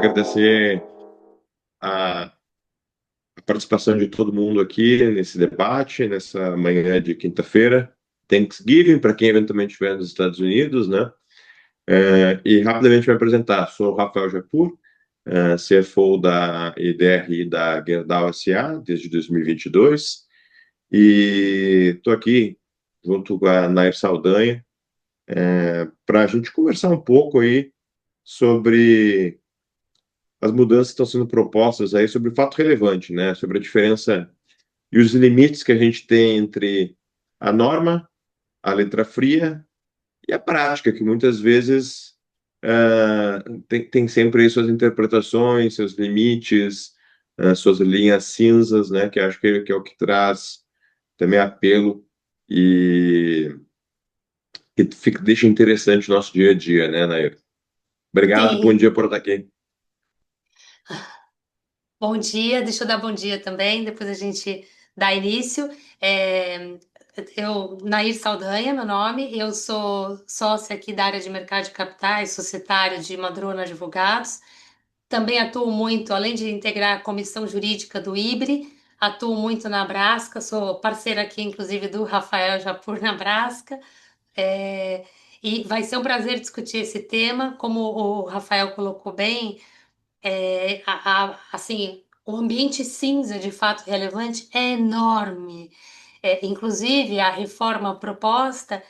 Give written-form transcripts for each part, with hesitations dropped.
agradecer a participação de todo mundo aqui nesse debate, nessa manhã de quinta-feira. Thanksgiving, para quem eventualmente estiver nos Estados Unidos, né? E rapidamente me apresentar. Sou o Rafael Japur, CFO da IDRI da Gerdau SA desde 2022. E estou aqui junto com a Nair Saldanha para a gente conversar um pouco aí sobre as mudanças que estão sendo propostas aí sobre o fato relevante, né? Sobre a diferença e os limites que a gente tem entre a norma, a letra fria e a prática, que muitas vezes tem sempre aí suas interpretações, seus limites, suas linhas cinzas, né? Que acho que é o que traz também apelo e que deixa interessante o nosso dia a dia, né, Nair? Obrigado, bom Sim, dia por estar aqui. bom dia. Deixa eu dar bom dia também, depois a gente dá início. É, Nair Saldanha, meu nome, eu sou sócia aqui da área de mercado de capitais, societária de Madrona Advogados. Também atuo muito, além de integrar a comissão jurídica do IBRE, atuo muito na Abrasca, sou parceira aqui, inclusive, do Rafael Japur na Abrasca. É, e vai ser um prazer discutir esse tema, como o Rafael colocou bem. Assim, o ambiente cinza de fato relevante é enorme. Inclusive, a reforma proposta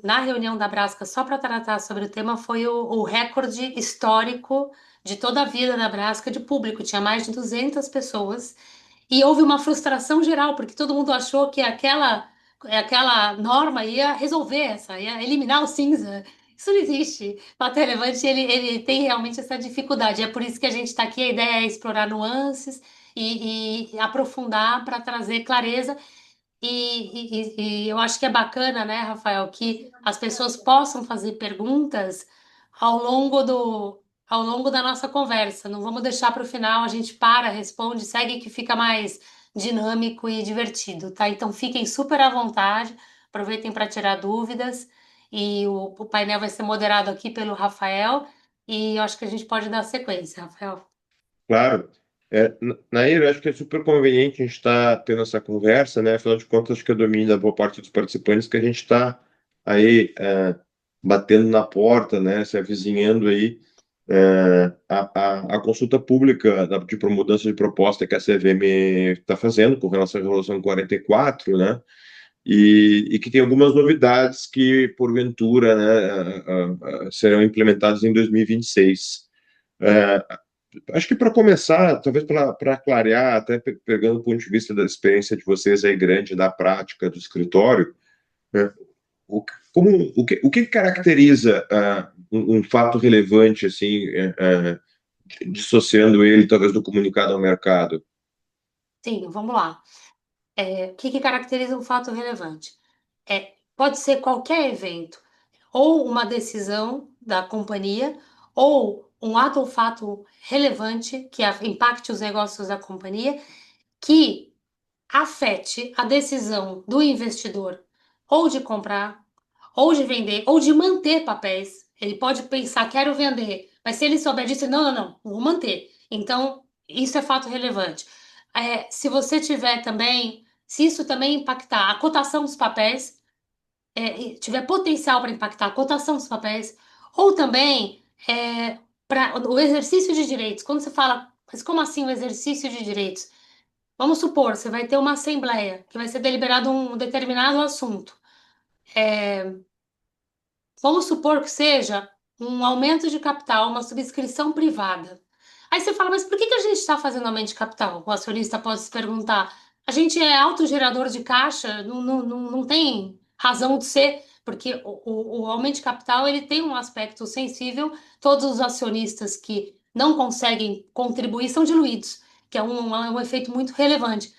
na reunião da Brasca, só para tratar sobre o tema, foi o recorde histórico de toda a vida da Brasca de público. Tinha mais de 200 pessoas. E houve uma frustração geral, porque todo mundo achou que aquela norma ia resolver ia eliminar o cinza. Isso não existe. Fato relevante, ele tem realmente essa dificuldade. É por isso que a gente está aqui. A ideia é explorar nuances e aprofundar para trazer clareza. E eu acho que é bacana, né, Rafael, que as pessoas possam fazer perguntas ao longo ao longo da nossa conversa. Não vamos deixar para o final, a gente para, responde, segue que fica mais dinâmico e divertido, tá? Então fiquem super à vontade, aproveitem para tirar dúvidas. E o painel vai ser moderado aqui pelo Rafael. E eu acho que a gente pode dar sequência, Rafael. Claro. Nair, eu acho que é super conveniente a gente estar tendo essa conversa, né? Afinal de contas, acho que é domínio da boa parte dos participantes que a gente está aí batendo na porta, né? Se avizinhando aí a consulta pública de mudança de proposta que a CVM está fazendo com relação à Resolução 44, né? E que tem algumas novidades que, porventura, né, serão implementadas em 2026. Acho que para começar, talvez para clarear, até pegando o ponto de vista da experiência de vocês aí grande, da prática do escritório, né, o que caracteriza um fato relevante, assim, dissociando ele talvez do comunicado ao mercado? Sim, vamos lá. O que caracteriza um fato relevante? Pode ser qualquer evento, ou uma decisão da companhia, ou um ato ou fato relevante que impacte os negócios da companhia, que afete a decisão do investidor ou de comprar, ou de vender, ou de manter papéis. Ele pode pensar, quero vender, mas se ele souber disso, não, não, não, vou manter. Então, isso é fato relevante. Se você tiver também, se isso também impactar a cotação dos papéis, e tiver potencial para impactar a cotação dos papéis, ou também para o exercício de direitos. Quando você fala, mas como assim o exercício de direitos? Vamos supor, você vai ter uma assembleia que vai ser deliberado um determinado assunto. Vamos supor que seja um aumento de capital, uma subscrição privada. Aí você fala, mas por que a gente está fazendo aumento de capital? O acionista pode se perguntar. A gente é autogerador de caixa, não tem razão de ser, porque o aumento de capital ele tem um aspecto sensível. Todos os acionistas que não conseguem contribuir são diluídos, que é um efeito muito relevante.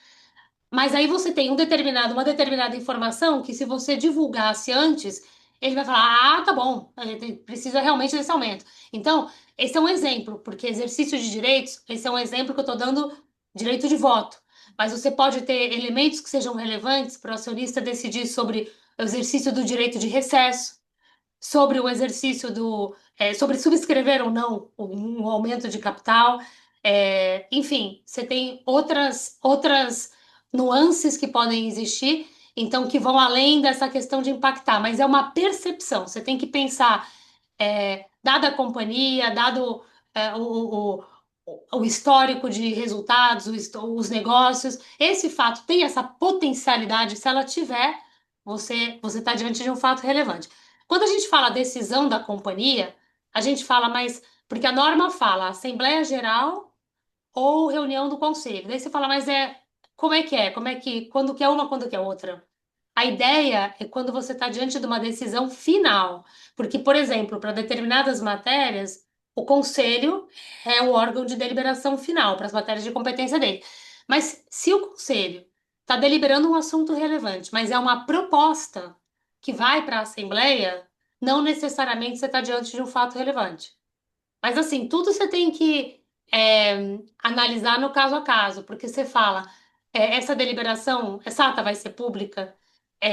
Mas aí você tem uma determinada informação que se você divulgasse antes, ele vai falar, ah, tá bom, a gente precisa realmente desse aumento. Então, esse é um exemplo, porque exercício de direitos, esse é um exemplo que eu estou dando direito de voto. Mas você pode ter elementos que sejam relevantes para o acionista decidir sobre o exercício do direito de recesso, sobre o exercício sobre subscrever ou não um aumento de capital. Enfim, você tem outras nuances que podem existir, então que vão além dessa questão de impactar, mas é uma percepção. Você tem que pensar, dada a companhia, dado o histórico de resultados, os negócios, esse fato tem essa potencialidade, se ela tiver, você está diante de um fato relevante. Quando a gente fala decisão da companhia, a gente fala mais, porque a norma fala Assembleia Geral ou reunião do conselho. Daí você fala, mas como é que é? Quando que é uma, quando que é outra? A ideia é quando você está diante de uma decisão final. Porque, por exemplo, para determinadas matérias, o conselho é o órgão de deliberação final para as matérias de competência dele. Mas se o conselho está deliberando um assunto relevante, mas é uma proposta que vai para a Assembleia, não necessariamente você está diante de um fato relevante. Mas assim, tudo você tem que analisar no caso a caso, porque você fala, essa deliberação, essa ata vai ser pública,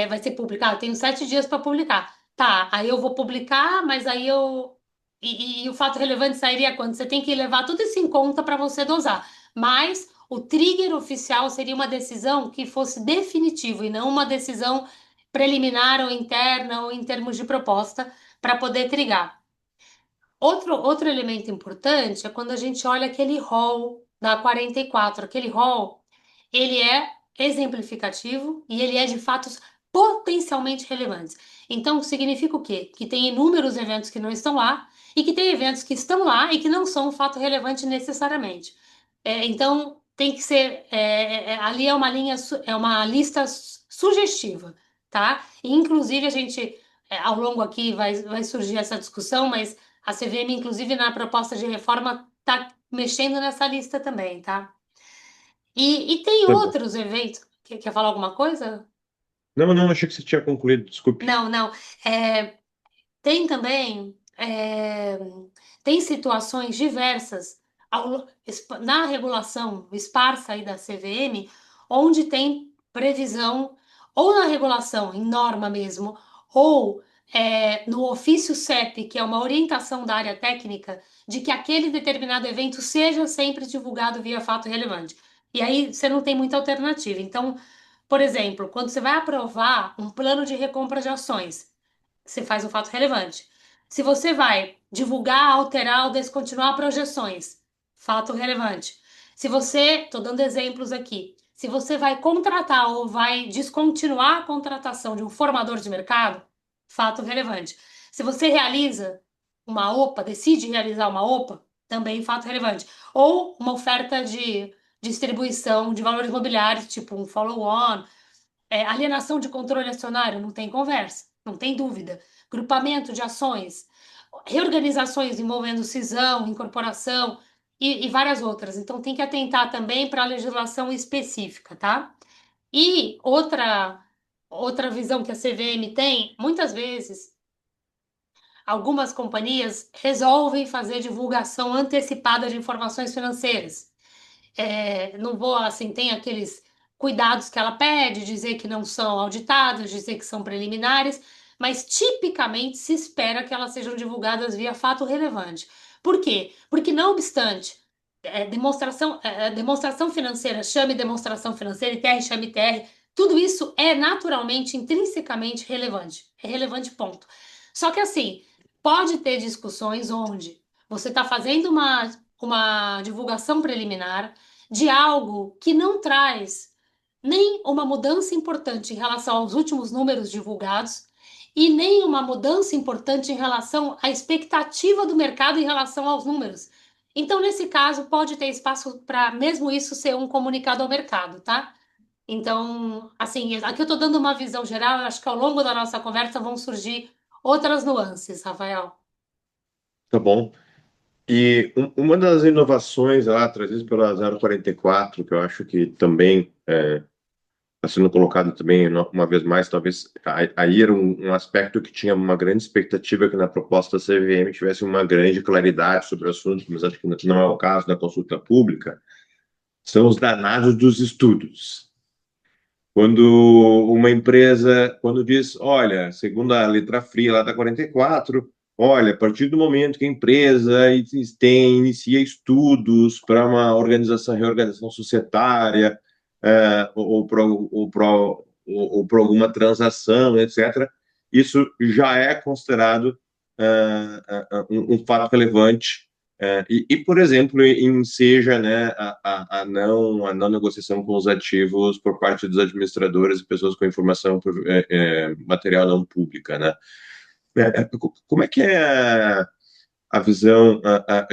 vai ser publicada, tenho 7 dias para publicar. Tá, aí eu vou publicar, mas aí eu. E o fato relevante sairia quando? Você tem que levar tudo isso em conta para você dosar. Mas o trigger oficial seria uma decisão que fosse definitiva e não uma decisão preliminar ou interna ou em termos de proposta para poder trigar. Outro elemento importante é quando a gente olha aquele rol da 44. Aquele rol, ele é exemplificativo e ele é de fatos potencialmente relevantes. Então, significa o quê? Que tem inúmeros eventos que não estão lá e que tem eventos que estão lá e que não são um fato relevante necessariamente. Então, tem que ser. Ali é uma linha, é uma lista sugestiva, tá? E, inclusive, a gente, ao longo aqui, vai surgir essa discussão, mas a CVM, inclusive, na proposta de reforma, está mexendo nessa lista também, tá? E tem Tá bom. outros eventos. Quer falar alguma coisa? Não, não, achei que você tinha concluído, desculpe. Não, não. Tem também, tem situações diversas na regulação esparsa aí da CVM, onde tem previsão, ou na regulação, em norma mesmo, ou no ofício CEP, que é uma orientação da área técnica, de que aquele determinado evento seja sempre divulgado via fato relevante. E aí você não tem muita alternativa. Então, por exemplo, quando você vai aprovar um plano de recompra de ações, você faz um fato relevante. Se você vai divulgar, alterar ou descontinuar projeções, fato relevante. Se você, estou dando exemplos aqui, se você vai contratar ou vai descontinuar a contratação de um formador de mercado, fato relevante. Se você realiza uma OPA, decide realizar uma OPA, também fato relevante. Ou uma oferta de distribuição de valores imobiliários, tipo um follow-on, alienação de controle acionário, não tem conversa, não tem dúvida. Grupamento de ações, reorganizações envolvendo cisão, incorporação e várias outras. Então, tem que atentar também para a legislação específica, tá? E outra visão que a CVM tem, muitas vezes, algumas companhias resolvem fazer divulgação antecipada de informações financeiras. Não vou assim, tem aqueles cuidados que ela pede, dizer que não são auditadas, dizer que são preliminares, mas tipicamente se espera que elas sejam divulgadas via fato relevante. Por quê? Porque não obstante demonstração financeira, chame demonstração financeira, ITR chame ITR, tudo isso é naturalmente, intrinsecamente relevante. É relevante, ponto. Só que assim, pode ter discussões onde você está fazendo uma divulgação preliminar de algo que não traz nem uma mudança importante em relação aos últimos números divulgados e nem uma mudança importante em relação à expectativa do mercado em relação aos números. Então, nesse caso, pode ter espaço para mesmo isso ser um comunicado ao mercado, tá? Então, assim, aqui eu estou dando uma visão geral, eu acho que ao longo da nossa conversa vão surgir outras nuances, Rafael. Tá bom. E uma das inovações lá trazidas pela 044, que eu acho que também está sendo colocado também uma vez mais, talvez aí era um aspecto que tinha uma grande expectativa que na proposta da CVM tivesse uma grande claridade sobre o assunto, mas acho que não é o caso da consulta pública, são os danados dos estudos. Quando uma empresa, quando diz, olha, segundo a letra fria lá da 44, olha, a partir do momento que a empresa inicia estudos para uma reorganização societária, ou por alguma transação, etc., isso já é considerado um fato relevante por exemplo, seja né, a não negociação com os ativos por parte dos administradores e pessoas com informação material não pública, né? Como é que é a visão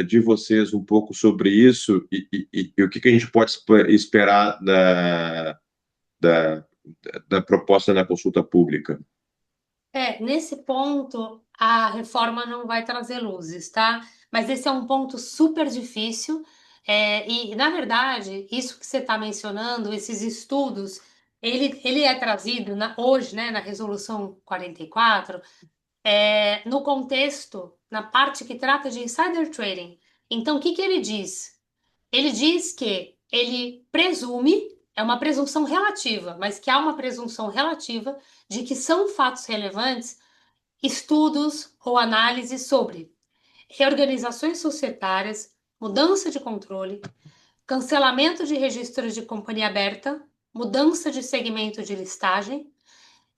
de vocês um pouco sobre isso e o que a gente pode esperar da, da proposta na consulta pública? Nesse ponto, a reforma não vai trazer luzes, tá? Mas esse é um ponto super difícil. Na verdade, isso que você está mencionando, esses estudos, ele é trazido hoje, né, na Resolução 44, no contexto, na parte que trata de insider trading. Então, o que que ele diz? Ele diz que ele presume, é uma presunção relativa, mas que há uma presunção relativa de que são fatos relevantes estudos ou análises sobre reorganizações societárias, mudança de controle, cancelamento de registros de companhia aberta, mudança de segmento de listagem.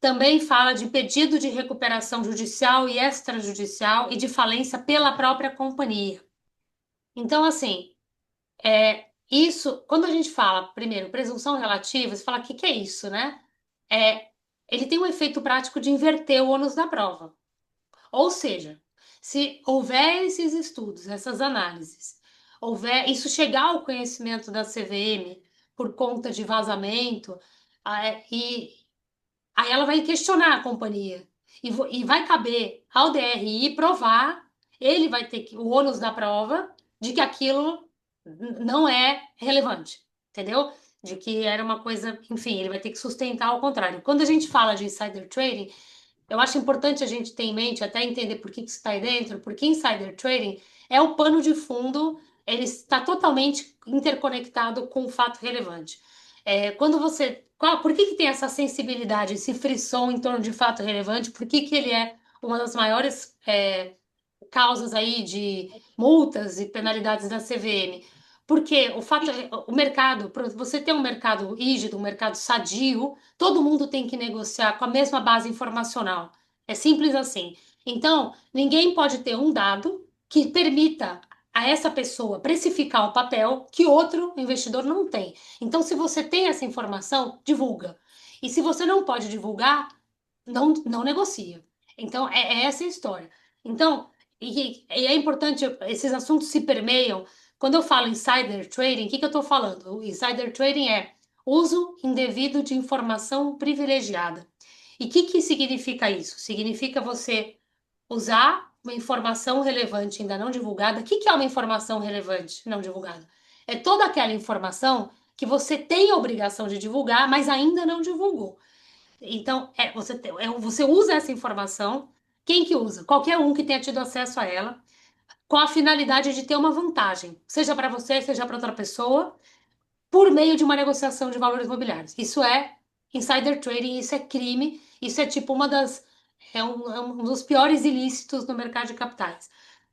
Também fala de pedido de recuperação judicial e extrajudicial e de falência pela própria companhia. Então, assim, isso, quando a gente fala, primeiro, presunção relativa, você fala, o que que é isso, né? É, ele tem um efeito prático de inverter o ônus da prova. Ou seja, se houver esses estudos, essas análises, houver isso chegar ao conhecimento da CVM por conta de vazamento, e aí ela vai questionar a companhia e vai caber ao DRI provar, ele vai ter o ônus da prova de que aquilo não é relevante, entendeu? De que era uma coisa, enfim, ele vai ter que sustentar ao contrário. Quando a gente fala de insider trading, eu acho importante a gente ter em mente, até entender por que isso está aí dentro, porque insider trading é o pano de fundo, ele está totalmente interconectado com o fato relevante. Quando você. Por que tem essa sensibilidade, esse frisson em torno de fato relevante? Por que que ele é uma das maiores causas aí de multas e penalidades da CVM? Porque o mercado, para você ter um mercado rígido, um mercado sadio, todo mundo tem que negociar com a mesma base informacional. É simples assim. Então, ninguém pode ter um dado que permita a essa pessoa precificar o papel que outro investidor não tem. Então, se você tem essa informação, divulga. E se você não pode divulgar, não negocia. Então, é essa a história. Então, e é importante, esses assuntos se permeiam. Quando eu falo insider trading, o que que eu estou falando? O insider trading é uso indevido de informação privilegiada. E o que que significa isso? Significa você usar uma informação relevante ainda não divulgada. O que que é uma informação relevante não divulgada? É toda aquela informação que você tem a obrigação de divulgar, mas ainda não divulgou. Então, você usa essa informação. Quem que usa? Qualquer um que tenha tido acesso a ela, com a finalidade de ter uma vantagem, seja para você, seja para outra pessoa, por meio de uma negociação de valores imobiliários. Isso é insider trading, isso é crime, isso é tipo é um dos piores ilícitos no mercado de capitais.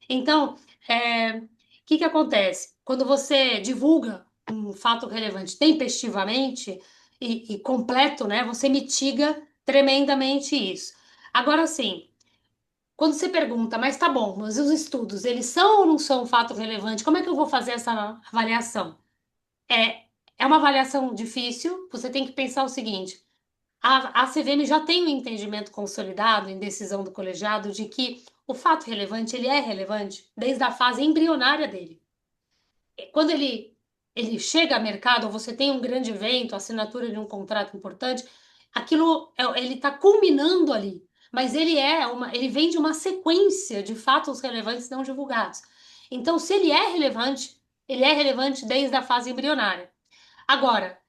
Então, o que que acontece? Quando você divulga um fato relevante tempestivamente e completo, né, você mitiga tremendamente isso. Agora sim, quando você pergunta, mas tá bom, mas os estudos, eles são ou não são um fato relevante? Como é que eu vou fazer essa avaliação? É, é uma avaliação difícil, você tem que pensar o seguinte: a CVM já tem um entendimento consolidado em decisão do colegiado de que o fato relevante, ele é relevante desde a fase embrionária dele. Quando ele chega ao mercado, ou você tem um grande evento, assinatura de um contrato importante, aquilo ele está culminando ali, mas ele vem de uma sequência de fatos relevantes não divulgados. Então, se ele é relevante desde a fase embrionária. Agora,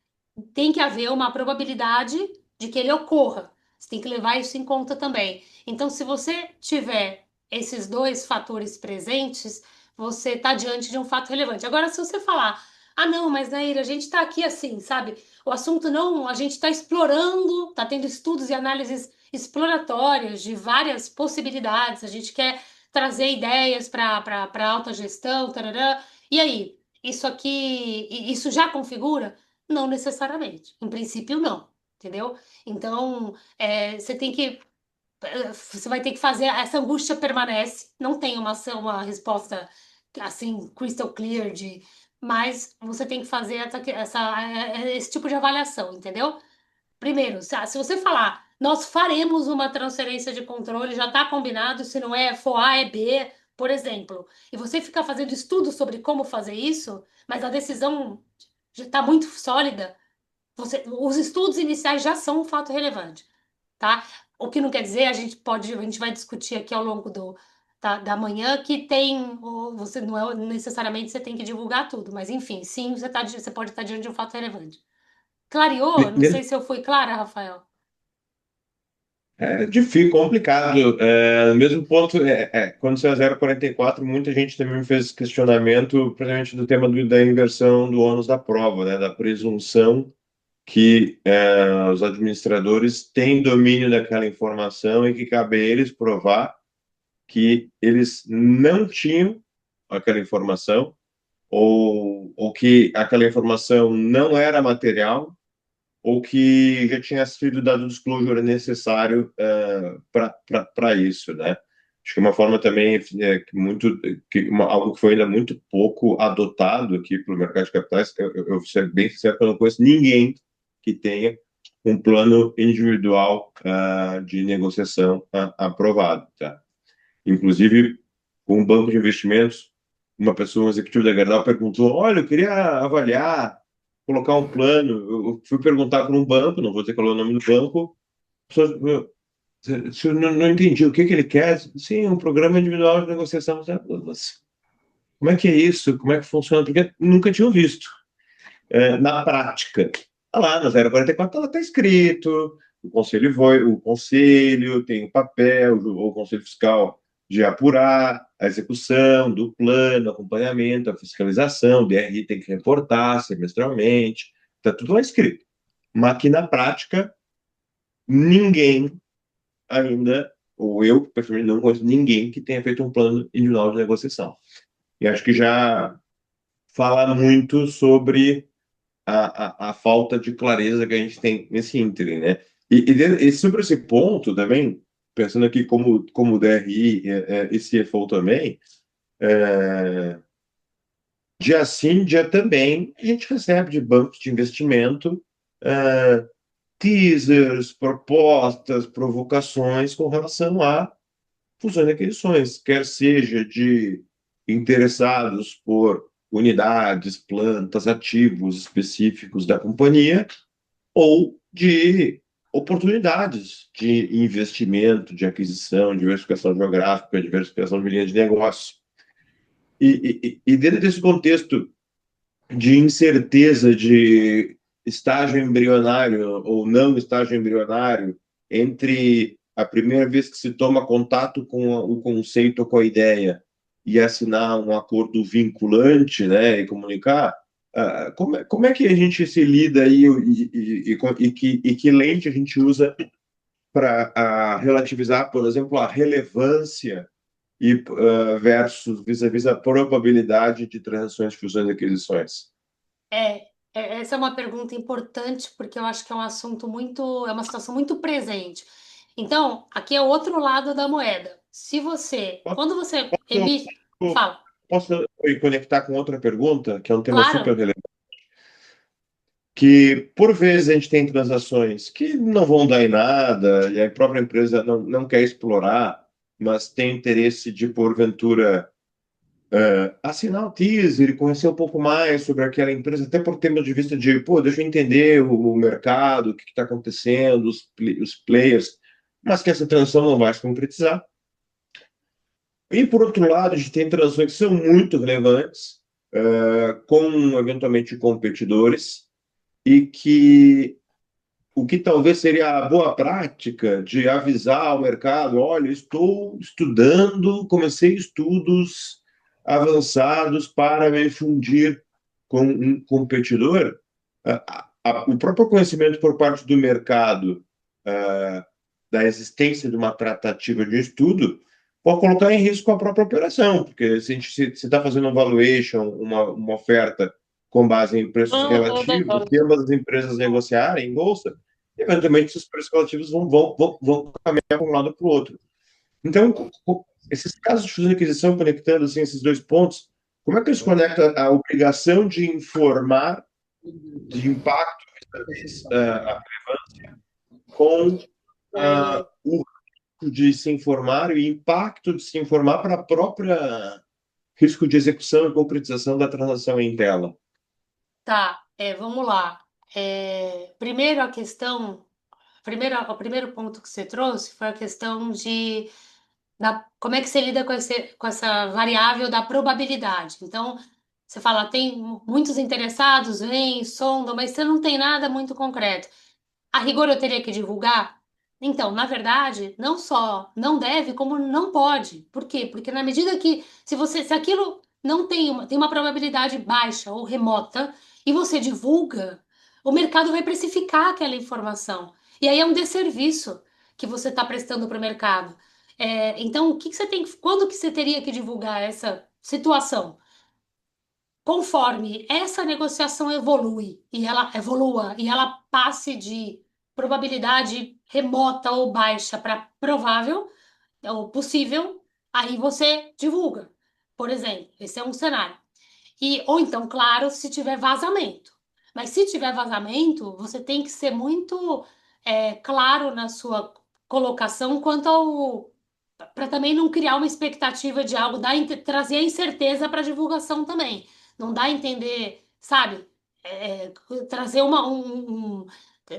tem que haver uma probabilidade de que ele ocorra. Você tem que levar isso em conta também. Então, se você tiver esses dois fatores presentes, você está diante de um fato relevante. Agora, se você falar, Ah, não, mas Naira, a gente está aqui assim, sabe? O assunto não, a gente está explorando, está tendo estudos e análises exploratórias de várias possibilidades. A gente quer trazer ideias para alta gestão, tarará. E aí, isso aqui, isso já configura? Não necessariamente. Em princípio, não. Entendeu? Então, você tem que você vai ter que fazer, essa angústia permanece, não tem uma resposta assim, crystal clear mas você tem que fazer esse tipo de avaliação, entendeu? Primeiro, se você falar, nós faremos uma transferência de controle, já está combinado, se não é for A, é B, por exemplo, e você ficar fazendo estudos sobre como fazer isso, mas a decisão já está muito sólida, os estudos iniciais já são um fato relevante, tá? O que não quer dizer, a gente vai discutir aqui ao longo da manhã que você não é necessariamente você tem que divulgar tudo, mas enfim, sim, você pode estar diante de um fato relevante. Clareou? Não sei se eu fui clara, Rafael. É difícil, complicado. No mesmo ponto, quando você é 0,44, muita gente também me fez questionamento, principalmente do tema da inversão do ônus da prova, né, da presunção que os administradores têm domínio daquela informação e que cabe a eles provar que eles não tinham aquela informação ou que aquela informação não era material ou que já tinha sido dado o disclosure necessário para isso, né? Acho que uma forma também algo que foi ainda muito pouco adotado aqui pelo mercado de capitais, eu ser bem sincero, eu não conheço ninguém que tenha um plano individual de negociação aprovado, tá? Inclusive, com um banco de investimentos, uma pessoa, um executivo da Gerdau, perguntou: Olha, eu queria avaliar, colocar um plano. Eu fui perguntar para um banco, não vou dizer qual é o nome do banco, a pessoa, se eu não entendi o que que ele quer. Sim, um programa individual de negociação. Mas como é que é isso? Como é que funciona? Porque nunca tinham visto. Na prática, tá lá na 044 ela está escrito, o conselho tem o papel, o conselho fiscal de apurar a execução do plano, acompanhamento, a fiscalização, o DRI tem que reportar semestralmente, está tudo lá escrito. Mas que na prática, ninguém ainda, ou eu, pessoalmente, não conheço ninguém que tenha feito um plano individual de negociação. E acho que já fala muito sobre a falta de clareza que a gente tem nesse ínterim, né? E sobre esse ponto também, pensando aqui como DRI e CFO também, é, dia sim, dia também, a gente recebe de bancos de investimento é, teasers, propostas, provocações com relação a fusões e aquisições, quer seja de interessados por unidades, plantas, ativos específicos da companhia, ou de oportunidades de investimento, de aquisição, diversificação geográfica, diversificação de linha de negócio. E dentro desse contexto de incerteza de estágio embrionário ou não estágio embrionário, entre a primeira vez que se toma contato com o conceito ou com a ideia e assinar um acordo vinculante, né, e comunicar, como é que a gente se lida aí e que lente a gente usa para relativizar, por exemplo, a relevância versus vis-à-vis a probabilidade de transações, fusões e aquisições? Essa é uma pergunta importante porque eu acho que é um assunto é uma situação muito presente. Então, aqui é o outro lado da moeda. Quando você Posso, emite, fala, posso conectar com outra pergunta, que é um tema super claro, relevante, que por vezes a gente tem transações que não vão dar em nada, e a própria empresa não quer explorar, mas tem interesse de, porventura, assinar o teaser e conhecer um pouco mais sobre aquela empresa, até por termos de vista de, pô, deixa eu entender o mercado, o que está acontecendo, os players, mas que essa transação não vai se concretizar. E, por outro lado, a gente tem transações que são muito relevantes, com, eventualmente, competidores, e que o que talvez seria a boa prática de avisar o mercado, olha, estou estudando, comecei estudos avançados para me fundir com um competidor, o próprio conhecimento por parte do mercado, ah, da existência de uma tratativa de estudo, pode colocar em risco a própria operação, porque se a gente está fazendo um valuation, uma oferta com base em preços relativos, Uhum. se ambas as empresas negociarem em bolsa, eventualmente esses preços relativos vão caminhar para um lado para o outro. Então, esses casos de fusão e aquisição, conectando assim, esses dois pontos, como é que eles conectam a obrigação de informar, de impacto com o risco de se informar e o impacto de se informar para a própria risco de execução e concretização da transação em tela? Tá, vamos lá. Primeiro a questão, o primeiro ponto que você trouxe foi a questão como é que você lida com essa variável da probabilidade. Então, você fala, tem muitos interessados, vêm, sondam, mas você não tem nada muito concreto. A rigor eu teria que divulgar? Então, na verdade, não só não deve, como não pode. Por quê? Porque na medida que, se aquilo não tem uma probabilidade baixa ou remota, e você divulga, o mercado vai precificar aquela informação. E aí é um desserviço que você está prestando para o mercado. Então, o que que você tem, quando que você teria que divulgar essa situação? Conforme essa negociação evolua e ela passe de probabilidade remota ou baixa para provável ou possível, aí você divulga. Por exemplo, esse é um cenário. Ou então, claro, se tiver vazamento. Mas se tiver vazamento, você tem que ser muito claro na sua colocação quanto ao para também não criar uma expectativa de algo, trazer a incerteza para a divulgação também. Não dá a entender, sabe? Trazer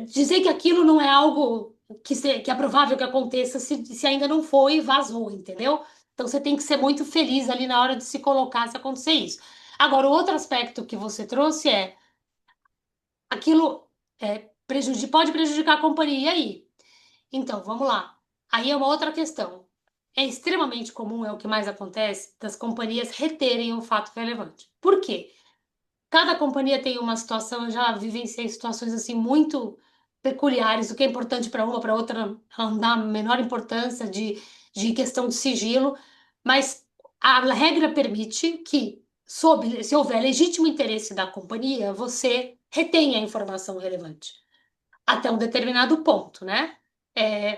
dizer que aquilo não é algo que é provável que aconteça se ainda não foi e vazou, entendeu? Então você tem que ser muito feliz ali na hora de se colocar se acontecer isso. Agora, o outro aspecto que você trouxe é aquilo pode prejudicar a companhia. E aí? Então, vamos lá. Aí é uma outra questão. É extremamente comum, é o que mais acontece, das companhias reterem um fato relevante. Por quê? Cada companhia tem uma situação, eu já vivenciei situações assim muito peculiares, o que é importante para uma, para outra não dá a menor importância de questão de sigilo, mas a regra permite que, se houver legítimo interesse da companhia, você retenha a informação relevante até um determinado ponto, né?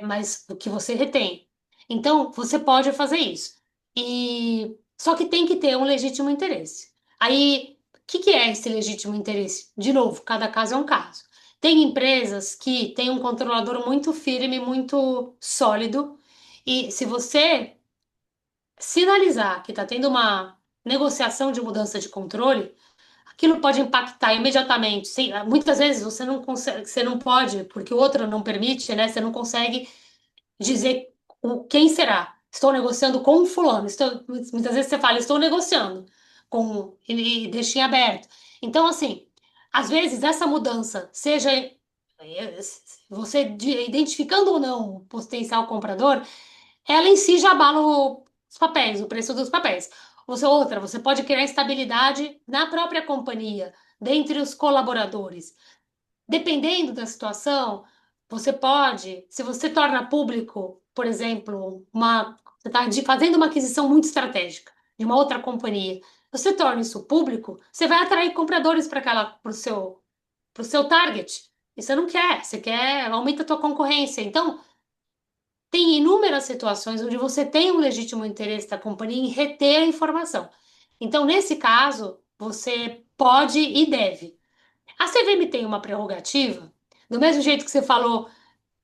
Mas o que você retém. Então, você pode fazer isso. Só que tem que ter um legítimo interesse. Aí, o que é esse legítimo interesse? De novo, cada caso é um caso. Tem empresas que têm um controlador muito firme, muito sólido, e se você sinalizar que está tendo uma negociação de mudança de controle, aquilo pode impactar imediatamente. Sim, muitas vezes você não consegue, você não pode, porque o outro não permite, né? Você não consegue dizer quem será. Estou negociando com um fulano. Muitas vezes você fala, estou negociando e deixa em aberto. Então, assim, às vezes essa mudança, seja você identificando ou não o potencial comprador, ela em si já abala os papéis, o preço dos papéis. Você pode criar instabilidade na própria companhia, dentre os colaboradores. Dependendo da situação, se você torna público, por exemplo, você está fazendo uma aquisição muito estratégica de uma outra companhia, você torna isso público, você vai atrair compradores para o seu target. E você não quer, você quer, aumenta a tua concorrência. Então, tem inúmeras situações onde você tem um legítimo interesse da companhia em reter a informação. Então, nesse caso, você pode e deve. A CVM tem uma prerrogativa, do mesmo jeito que você falou,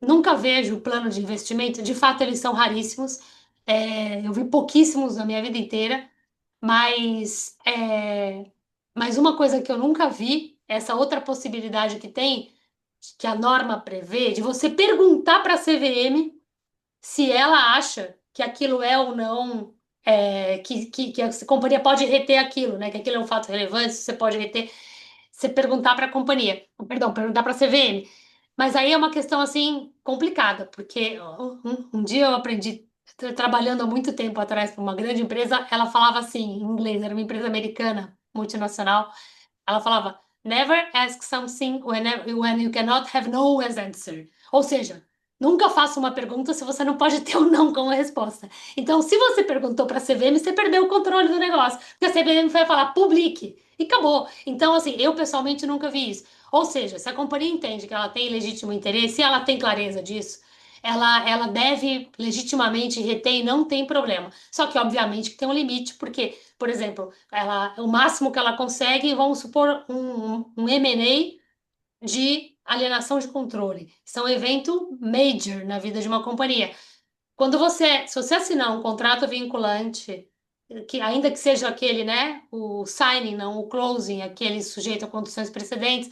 nunca vejo plano de investimento, de fato eles são raríssimos, eu vi pouquíssimos na minha vida inteira, mas uma coisa que eu nunca vi, essa outra possibilidade que tem, que a norma prevê, de você perguntar para a CVM se ela acha que aquilo é ou não, que a companhia pode reter aquilo, né? Que aquilo é um fato relevante, se você pode reter, você perguntar para a companhia, perdão, perguntar para a CVM. Mas aí é uma questão assim complicada, porque um dia eu aprendi, trabalhando há muito tempo atrás para uma grande empresa, ela falava assim, em inglês, era uma empresa americana, multinacional. Ela falava, never ask something when you cannot have no as answer. Ou seja, nunca faça uma pergunta se você não pode ter um não como resposta. Então, se você perguntou para a CVM, você perdeu o controle do negócio. Porque a CVM vai falar, publique. E acabou. Então, assim, eu pessoalmente nunca vi isso. Ou seja, se a companhia entende que ela tem legítimo interesse e ela tem clareza disso, ela deve legitimamente reter e não tem problema. Só que, obviamente, que tem um limite, porque, por exemplo, o máximo que ela consegue, vamos supor, um M&A de alienação de controle. Isso é um evento major na vida de uma companhia. Se você assinar um contrato vinculante, que ainda que seja aquele, né, o signing, não o closing, aquele sujeito a condições precedentes,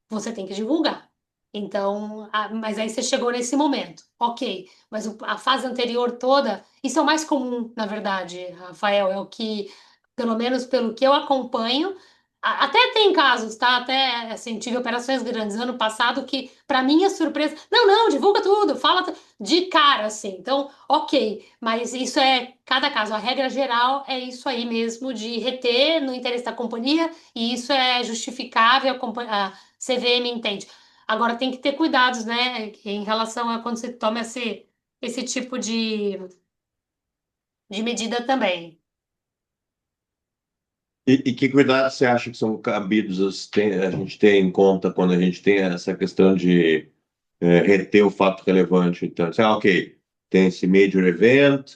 você tem que divulgar. Então, mas aí você chegou nesse momento, ok. Mas a fase anterior toda, isso é o mais comum, na verdade, Rafael, é o que, pelo menos pelo que eu acompanho, até tem casos, tá? Até assim, tive operações grandes ano passado que, para minha surpresa, não, não, divulga tudo, fala de cara, assim. Então, ok, mas isso é cada caso. A regra geral é isso aí mesmo, de reter no interesse da companhia, e isso é justificável, a CVM entende. Agora tem que ter cuidados, né, em relação a quando você toma esse tipo de medida também. E que cuidados você acha que são cabidos a gente ter em conta quando a gente tem essa questão de reter o fato relevante? Então, assim, ok, tem esse major event,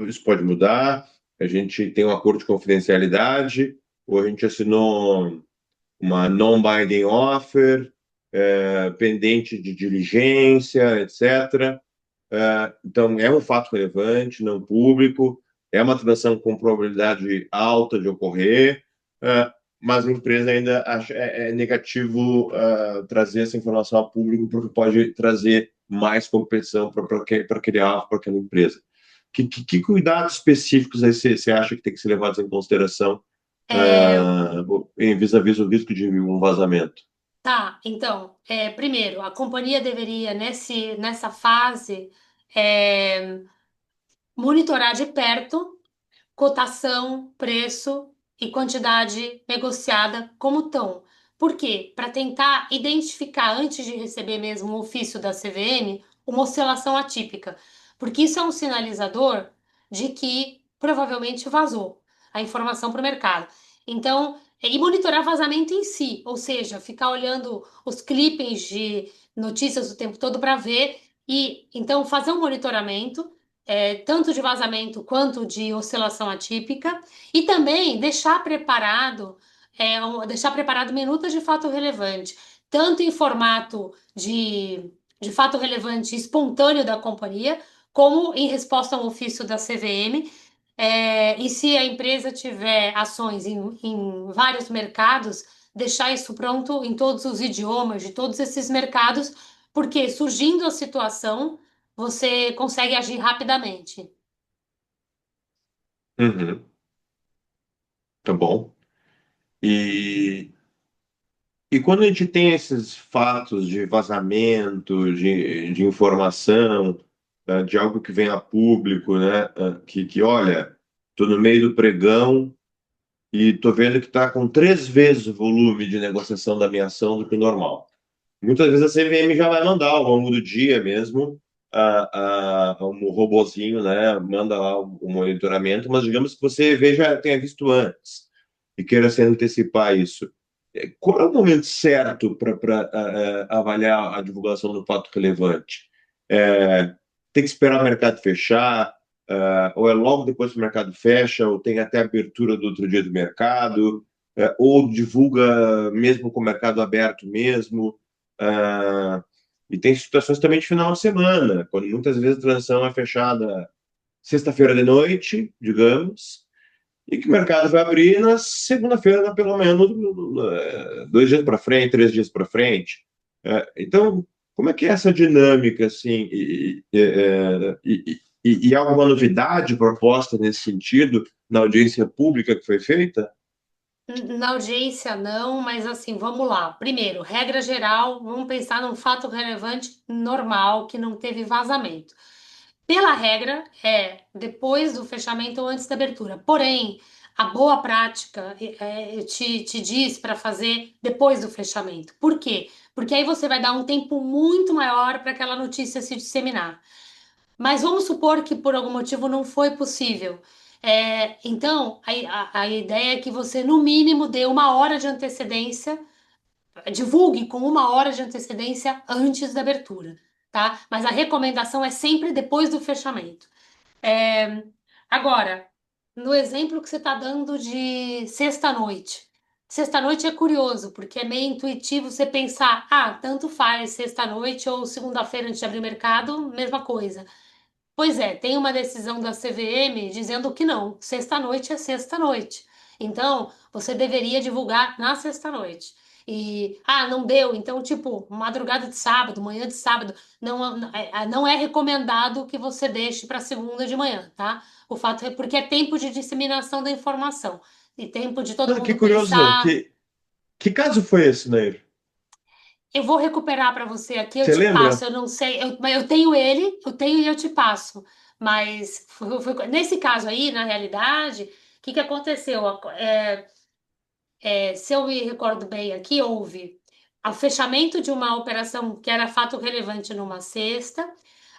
isso pode mudar, a gente tem um acordo de confidencialidade, ou a gente assinou uma non-binding offer, pendente de diligência, etc. Então, é um fato relevante, não público, é uma transação com probabilidade alta de ocorrer, mas a empresa ainda acha negativo trazer essa informação ao público porque pode trazer mais competição para aquele alvo, para aquela empresa. Que cuidados específicos aí você acha que tem que ser levados em consideração É, em vis-à-vis o risco de um vazamento? tá, então, primeiro, a companhia deveria, nessa fase, é, monitorar de perto cotação, preço e quantidade negociada como estão. Por quê? Para tentar identificar, antes de receber mesmo o ofício da CVM, uma oscilação atípica. Porque isso é um sinalizador de que provavelmente vazou a informação para o mercado. Então, e monitorar vazamento em si, ou seja, ficar olhando os clippings de notícias o tempo todo para ver e então fazer um monitoramento tanto de vazamento quanto de oscilação atípica, e também deixar preparado minutas de fato relevante, tanto em formato de fato relevante espontâneo da companhia, como em resposta a um ofício da CVM. E se a empresa tiver ações em vários mercados, deixar isso pronto em todos os idiomas de todos esses mercados, porque surgindo a situação você consegue agir rapidamente. Uhum, tá bom. E E quando a gente tem esses fatos de vazamento, de informação, de algo que vem a público, né, que olha, estou no meio do pregão e estou vendo que está com 3 vezes o volume de negociação da minha ação do que o normal. Muitas vezes a CVM já vai mandar ao longo do dia mesmo um robozinho, né, manda lá o monitoramento, mas digamos que você tenha visto antes e queira se antecipar isso. Qual é o momento certo para avaliar a divulgação do fato relevante? É, tem que esperar o mercado fechar, ou é logo depois que o mercado fecha, ou tem até abertura do outro dia do mercado, ou divulga mesmo com o mercado aberto mesmo. Ah, e tem situações também de final de semana, quando muitas vezes a transação é fechada sexta-feira de noite, digamos, e que o mercado vai abrir na segunda-feira, pelo menos 2 dias para frente, 3 dias para frente. Então, como é que é essa dinâmica, assim, e há alguma novidade proposta nesse sentido na audiência pública que foi feita? Na audiência, não, mas assim, vamos lá. Primeiro, regra geral, vamos pensar num fato relevante normal que não teve vazamento. Pela regra, é depois do fechamento ou antes da abertura. Porém, a boa prática te diz para fazer depois do fechamento. Por quê? Porque aí você vai dar um tempo muito maior para aquela notícia se disseminar. Mas vamos supor que por algum motivo não foi possível. Então, a ideia é que você, no mínimo, dê 1 hora de antecedência, divulgue com 1 hora de antecedência antes da abertura, tá? Mas a recomendação é sempre depois do fechamento. É, Agora, no exemplo que você está dando de sexta-noite. Sexta-noite é curioso, porque é meio intuitivo você pensar, ah, tanto faz sexta-noite ou segunda-feira antes de abrir o mercado, mesma coisa. Pois é, tem uma decisão da CVM dizendo que não, sexta-noite é sexta-noite. Então, você deveria divulgar na sexta-noite. Não deu, então, tipo, madrugada de sábado, manhã de sábado, não é recomendado que você deixe para segunda de manhã, tá? O fato é porque é tempo de disseminação da informação e tempo de todo Ah, que mundo curioso. pensar. Que caso foi esse, Nair? Eu vou recuperar para você aqui, eu Você te passo. lembra? Eu não sei, mas eu tenho ele, eu tenho e eu te passo. Mas nesse caso aí, na realidade, o que que aconteceu? Se eu me recordo bem aqui, houve o fechamento de uma operação que era fato relevante numa sexta.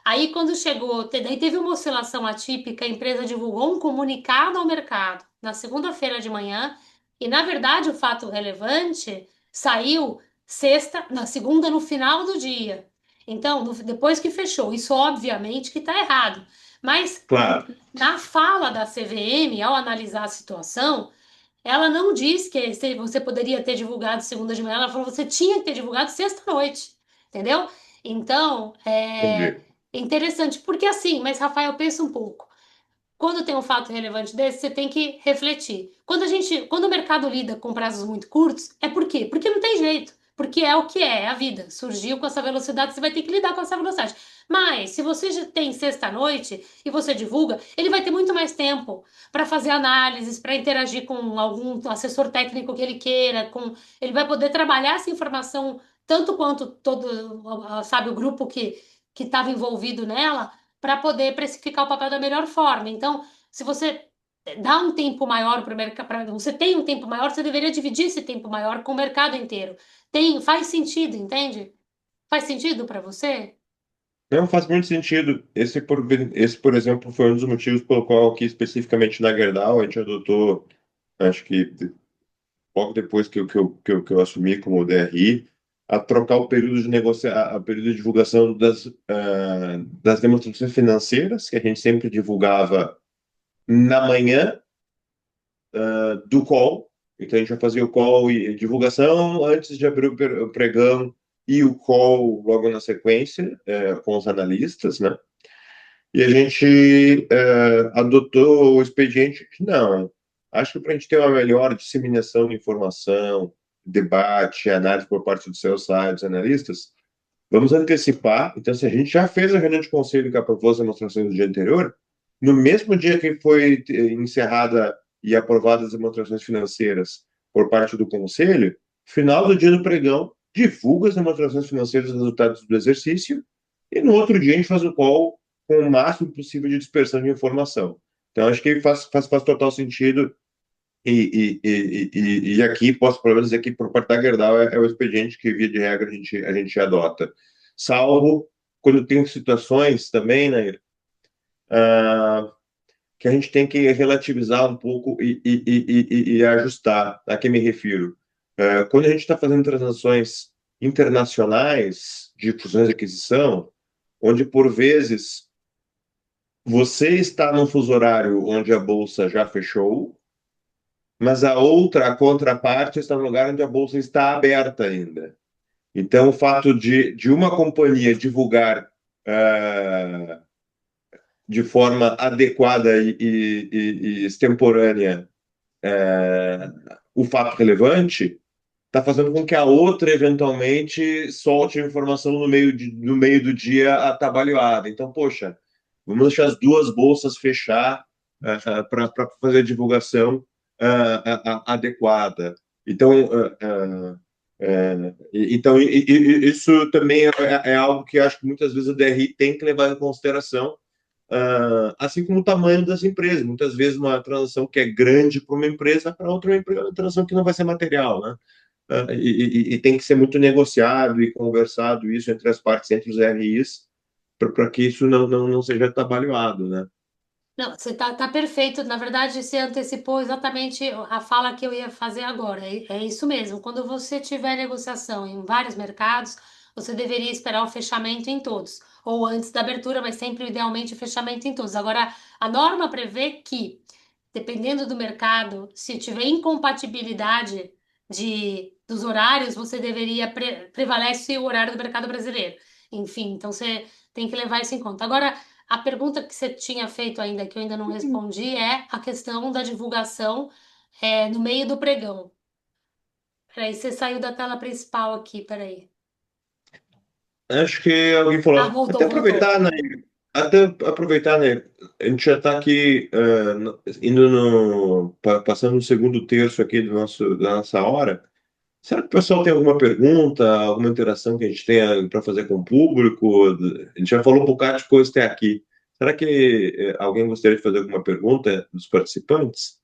Aí, quando chegou, daí teve uma oscilação atípica, a empresa divulgou um comunicado ao mercado na segunda-feira de manhã, e na verdade o fato relevante saiu sexta, na segunda, no final do dia. Então, depois que fechou, isso obviamente que está errado. Mas Claro. na fala da CVM, ao analisar a situação, ela não diz que você poderia ter divulgado segunda de manhã, ela falou que você tinha que ter divulgado sexta-noite, entendeu? Então, Entendi. interessante, porque assim, mas Rafael, pensa um pouco. Quando tem um fato relevante desse, você tem que refletir. Quando o mercado lida com prazos muito curtos, é por quê? Porque não tem jeito. Porque é o que é a vida. Surgiu com essa velocidade, você vai ter que lidar com essa velocidade. Mas, se você já tem sexta-noite e você divulga, ele vai ter muito mais tempo para fazer análises, para interagir com algum assessor técnico que ele queira, ele vai poder trabalhar essa informação tanto quanto sabe, o grupo que estava envolvido nela para poder precificar o papel da melhor forma. Então, se você dá um tempo maior para o mercado, você tem um tempo maior, você deveria dividir esse tempo maior com o mercado inteiro. Faz sentido, entende? Faz sentido para você? Não faz muito sentido. Esse, por exemplo, foi um dos motivos pelo qual aqui especificamente na Gerdau a gente adotou, acho que pouco depois que eu assumi como DRI, a trocar o período de o período de divulgação das demonstrações financeiras, que a gente sempre divulgava na manhã do call. Então a gente vai fazer o call e divulgação antes de abrir o pregão e o call logo na sequência, com os analistas, né? E a gente adotou o expediente de não. Acho que para a gente ter uma melhor disseminação de informação, debate, análise por parte dos seus sites, analistas, vamos antecipar. Então, se a gente já fez a reunião de conselho que aprovou as demonstrações do dia anterior, no mesmo dia que foi encerrada e aprovada as demonstrações financeiras por parte do conselho, final do dia do pregão, divulga as demonstrações financeiras, os resultados do exercício, e no outro dia a gente faz o call com o máximo possível de dispersão de informação. Então, acho que faz total sentido e aqui posso pelo menos dizer que por parte da Gerdau é o expediente que, via de regra, a gente adota. Salvo quando tem situações também, né, que a gente tem que relativizar um pouco e ajustar. A que me refiro? Quando a gente está fazendo transações internacionais de fusões e aquisição, onde por vezes você está num fuso horário onde a bolsa já fechou, mas a contraparte, está no lugar onde a bolsa está aberta ainda. Então, o fato de uma companhia divulgar de forma adequada e extemporânea o fato relevante está fazendo com que a outra, eventualmente, solte a informação no meio do dia atabalhoada. Então, poxa, vamos deixar as duas bolsas fechar para fazer a divulgação adequada. Então, isso também é algo que acho que muitas vezes o DRI tem que levar em consideração, assim como o tamanho das empresas. Muitas vezes uma transação que é grande para uma empresa, para outra empresa, é uma transação que não vai ser material, né? E tem que ser muito negociado e conversado isso entre as partes, entre os RIs, para que isso não seja atabalhoado, né? Não, você tá perfeito. Na verdade, você antecipou exatamente a fala que eu ia fazer agora. É isso mesmo. Quando você tiver negociação em vários mercados, você deveria esperar o fechamento em todos. Ou antes da abertura, mas sempre, idealmente, o fechamento em todos. Agora, a norma prevê que, dependendo do mercado, se tiver incompatibilidade dos horários, você deveria prevalece o horário do mercado brasileiro. Enfim, então você tem que levar isso em conta. Agora, a pergunta que você tinha feito ainda, que eu ainda não respondi, é a questão da divulgação no meio do pregão. Peraí, você saiu da tela principal aqui, peraí. Acho que alguém falou, Ah, voltou, até voltou. aproveitar, né? Até aproveitar, né? A gente já está aqui indo passando no segundo terço aqui da nossa hora. Será que o pessoal tem alguma pergunta, alguma interação que a gente tenha para fazer com o público? A gente já falou um bocado de coisa até aqui. Será que alguém gostaria de fazer alguma pergunta dos participantes?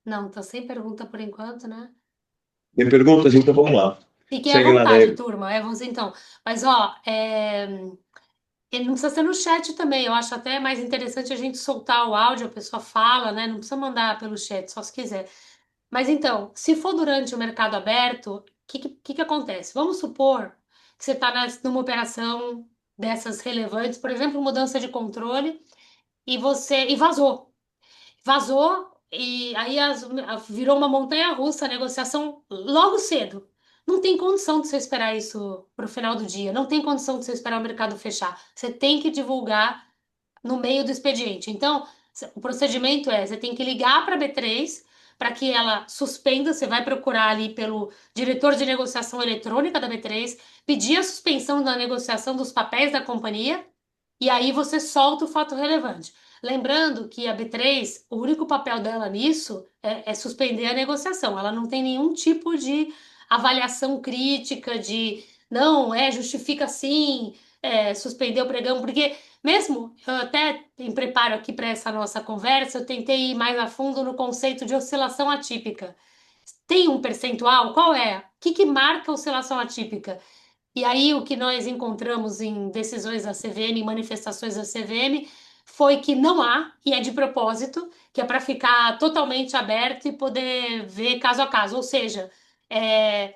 Não, tá sem pergunta por enquanto, né? Tem perguntas? Então vamos lá. Fiquem à Segue lá, vontade, né? turma. Vamos então. Mas, ó, ele não precisa ser no chat também. Eu acho até mais interessante a gente soltar o áudio, a pessoa fala, né? Não precisa mandar pelo chat, só se quiser. Mas então, se for durante o mercado aberto, o que acontece? Vamos supor que você está numa operação dessas relevantes, por exemplo, mudança de controle, e vazou. Vazou e aí virou uma montanha-russa a negociação logo cedo. Não tem condição de você esperar isso para o final do dia, não tem condição de você esperar o mercado fechar. Você tem que divulgar no meio do expediente. Então, o procedimento é, você tem que ligar para a B3 para que ela suspenda, você vai procurar ali pelo diretor de negociação eletrônica da B3, pedir a suspensão da negociação dos papéis da companhia e aí você solta o fato relevante. Lembrando que a B3, o único papel dela nisso é suspender a negociação. Ela não tem nenhum tipo de avaliação crítica de não, justifica sim, suspender o pregão, porque mesmo, eu até em preparo aqui para essa nossa conversa, eu tentei ir mais a fundo no conceito de oscilação atípica. Tem um percentual? Qual é? O que marca oscilação atípica? E aí o que nós encontramos em decisões da CVM, em manifestações da CVM, foi que não há, e é de propósito, que é para ficar totalmente aberto e poder ver caso a caso. Ou seja, é,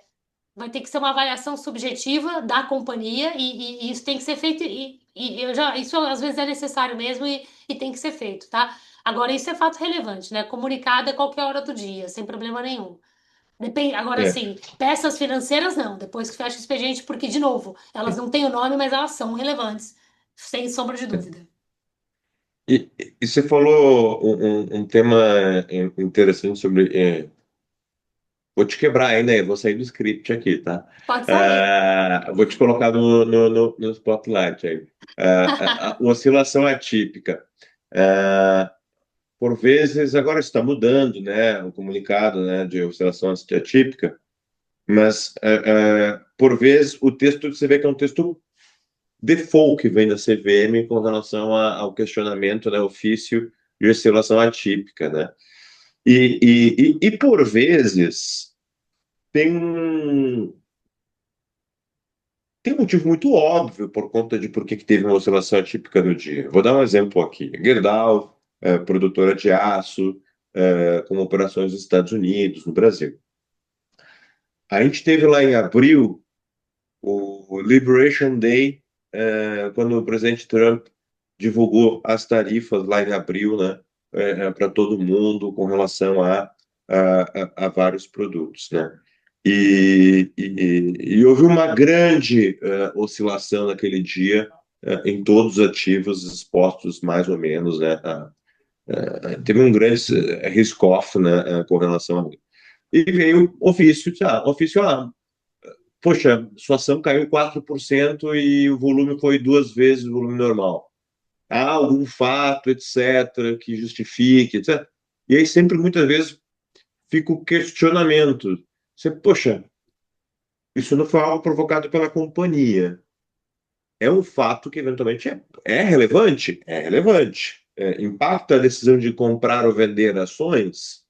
vai ter que ser uma avaliação subjetiva da companhia e isso tem que ser feito isso às vezes é necessário mesmo e tem que ser feito, tá? Agora isso é fato relevante, né? Comunicado a qualquer hora do dia, sem problema nenhum. Depende, agora É. sim, peças financeiras não, depois que fecha o expediente, porque de novo, elas não têm o nome, mas elas são relevantes, sem sombra de dúvida. E você falou um tema interessante sobre. Vou te quebrar ainda, vou sair do script aqui, tá? Pode sair. Vou te colocar no spotlight aí. A oscilação atípica. Ah, por vezes, agora está mudando, né, o comunicado, né, de oscilação atípica, mas por vezes o texto você vê que é um texto default que vem da CVM com relação ao questionamento, né, ofício de oscilação atípica, né? E por vezes tem tem um motivo muito óbvio por conta de por que que teve uma oscilação atípica no dia. Vou dar um exemplo aqui. Gerdau, produtora de aço, com operações nos Estados Unidos, no Brasil. A gente teve lá em abril o Liberation Day, quando o presidente Trump divulgou as tarifas lá em abril, né, para todo mundo com relação a vários produtos, né? E houve uma grande oscilação naquele dia em todos os ativos expostos, mais ou menos, né? Teve um grande risk-off, né, com relação a. E veio ofício, poxa, sua ação caiu 4% e o volume foi duas vezes o volume normal. Há algum fato, etc., que justifique, etc. E aí sempre, muitas vezes, fica o questionamento. Você, poxa, isso não foi algo provocado pela companhia. é um fato que eventualmente é relevante? É relevante. Impacta a decisão de comprar ou vender ações?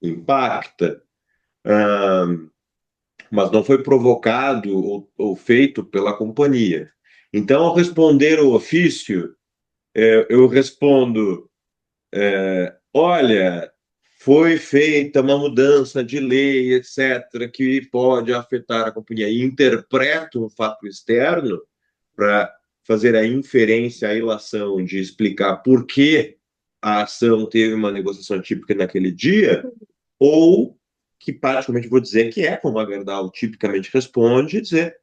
Impacta. Ah, mas não foi provocado ou feito pela companhia. Então, ao responder o ofício, eu respondo: olha, foi feita uma mudança de lei, etc., que pode afetar a companhia. E interpreto um fato externo para fazer a inferência, a ilação de explicar por que a ação teve uma negociação típica naquele dia, ou que praticamente vou dizer que é como a Gerdau tipicamente responde, dizer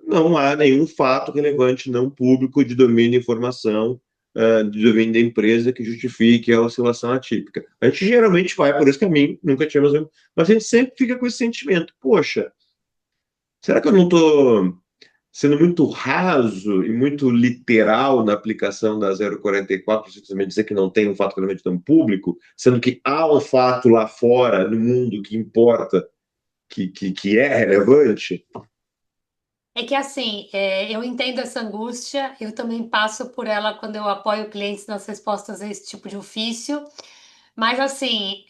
não há nenhum fato relevante não público de domínio de informação de domínio da empresa que justifique a oscilação atípica. A gente geralmente vai por esse caminho, nunca tivemos, mas a gente sempre fica com esse sentimento, poxa, será que eu não estou sendo muito raso e muito literal na aplicação da 044, simplesmente dizer que não tem um fato relevante tão público, sendo que há um fato lá fora, no mundo, que importa, que é relevante? É que assim, eu entendo essa angústia, eu também passo por ela quando eu apoio clientes nas respostas a esse tipo de ofício. Mas assim,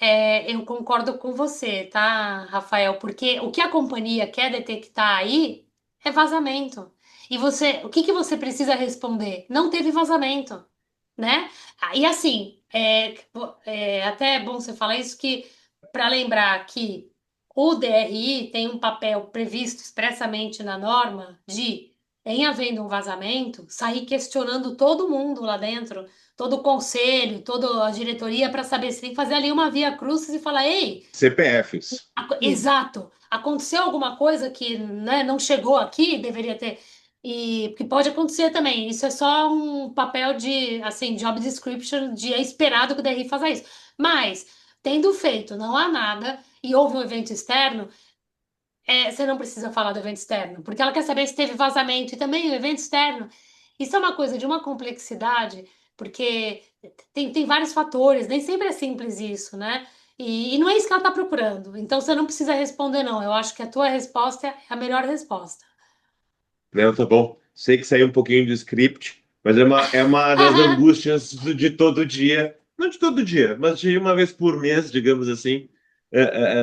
eu concordo com você, tá, Rafael? Porque o que a companhia quer detectar aí é vazamento. E o que que você precisa responder? Não teve vazamento, né? E assim, até é bom você falar isso que para lembrar que o DRI tem um papel previsto expressamente na norma de, em havendo um vazamento, sair questionando todo mundo lá dentro, todo o conselho, toda a diretoria, para saber se tem que fazer ali uma via crucis e falar: ei, CPFs. exato, aconteceu alguma coisa que, né, não chegou aqui, deveria ter. E que pode acontecer também. Isso é só um papel de, assim, job description, de é esperado que o DRI faça isso. Mas, tendo feito, não há nada, e houve um evento externo, você não precisa falar do evento externo, porque ela quer saber se teve vazamento e também o evento externo. Isso é uma coisa de uma complexidade, porque tem vários fatores, nem sempre é simples isso, né? E não é isso que ela está procurando. Então você não precisa responder, não. Eu acho que a tua resposta é a melhor resposta. Não, tá bom. Sei que saiu um pouquinho do script, mas é uma das angústias de todo dia, não de todo dia, mas de uma vez por mês, digamos assim,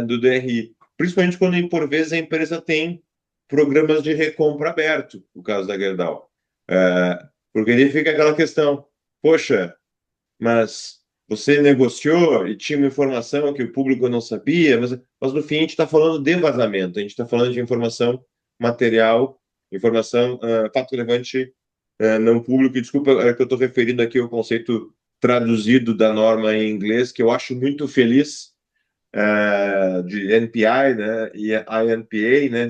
do DRI. Principalmente quando, por vezes, a empresa tem programas de recompra aberto, no caso da Gerdau. Porque aí fica aquela questão, poxa, mas você negociou e tinha uma informação que o público não sabia, mas no fim a gente está falando de vazamento, a gente está falando de informação material, informação, fato relevante, não público. E desculpa, é que eu estou referindo aqui ao conceito traduzido da norma em inglês, que eu acho muito feliz, de NPI, né, e INPA, né,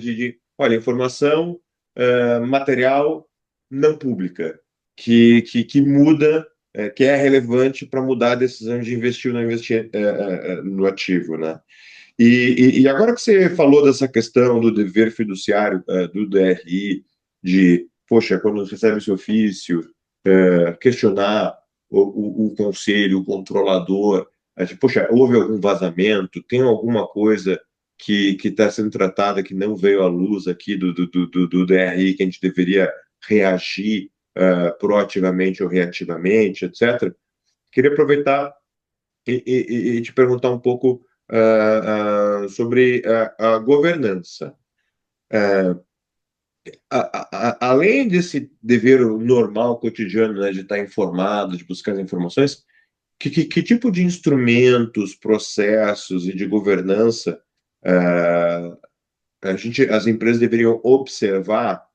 olha, informação material não pública, que muda, que é relevante para mudar a decisão de investir ou não investir no ativo, né? E agora que você falou dessa questão do dever fiduciário do DRI, de, poxa, quando você recebe esse ofício, questionar o conselho, o controlador, tipo, poxa, houve algum vazamento, tem alguma coisa que está sendo tratada que não veio à luz aqui do DRI, que a gente deveria reagir proativamente ou reativamente, etc. Queria aproveitar e te perguntar um pouco sobre a governança. Além desse dever normal, cotidiano, né, de estar informado, de buscar as informações, que tipo de instrumentos, processos e de governança as empresas deveriam observar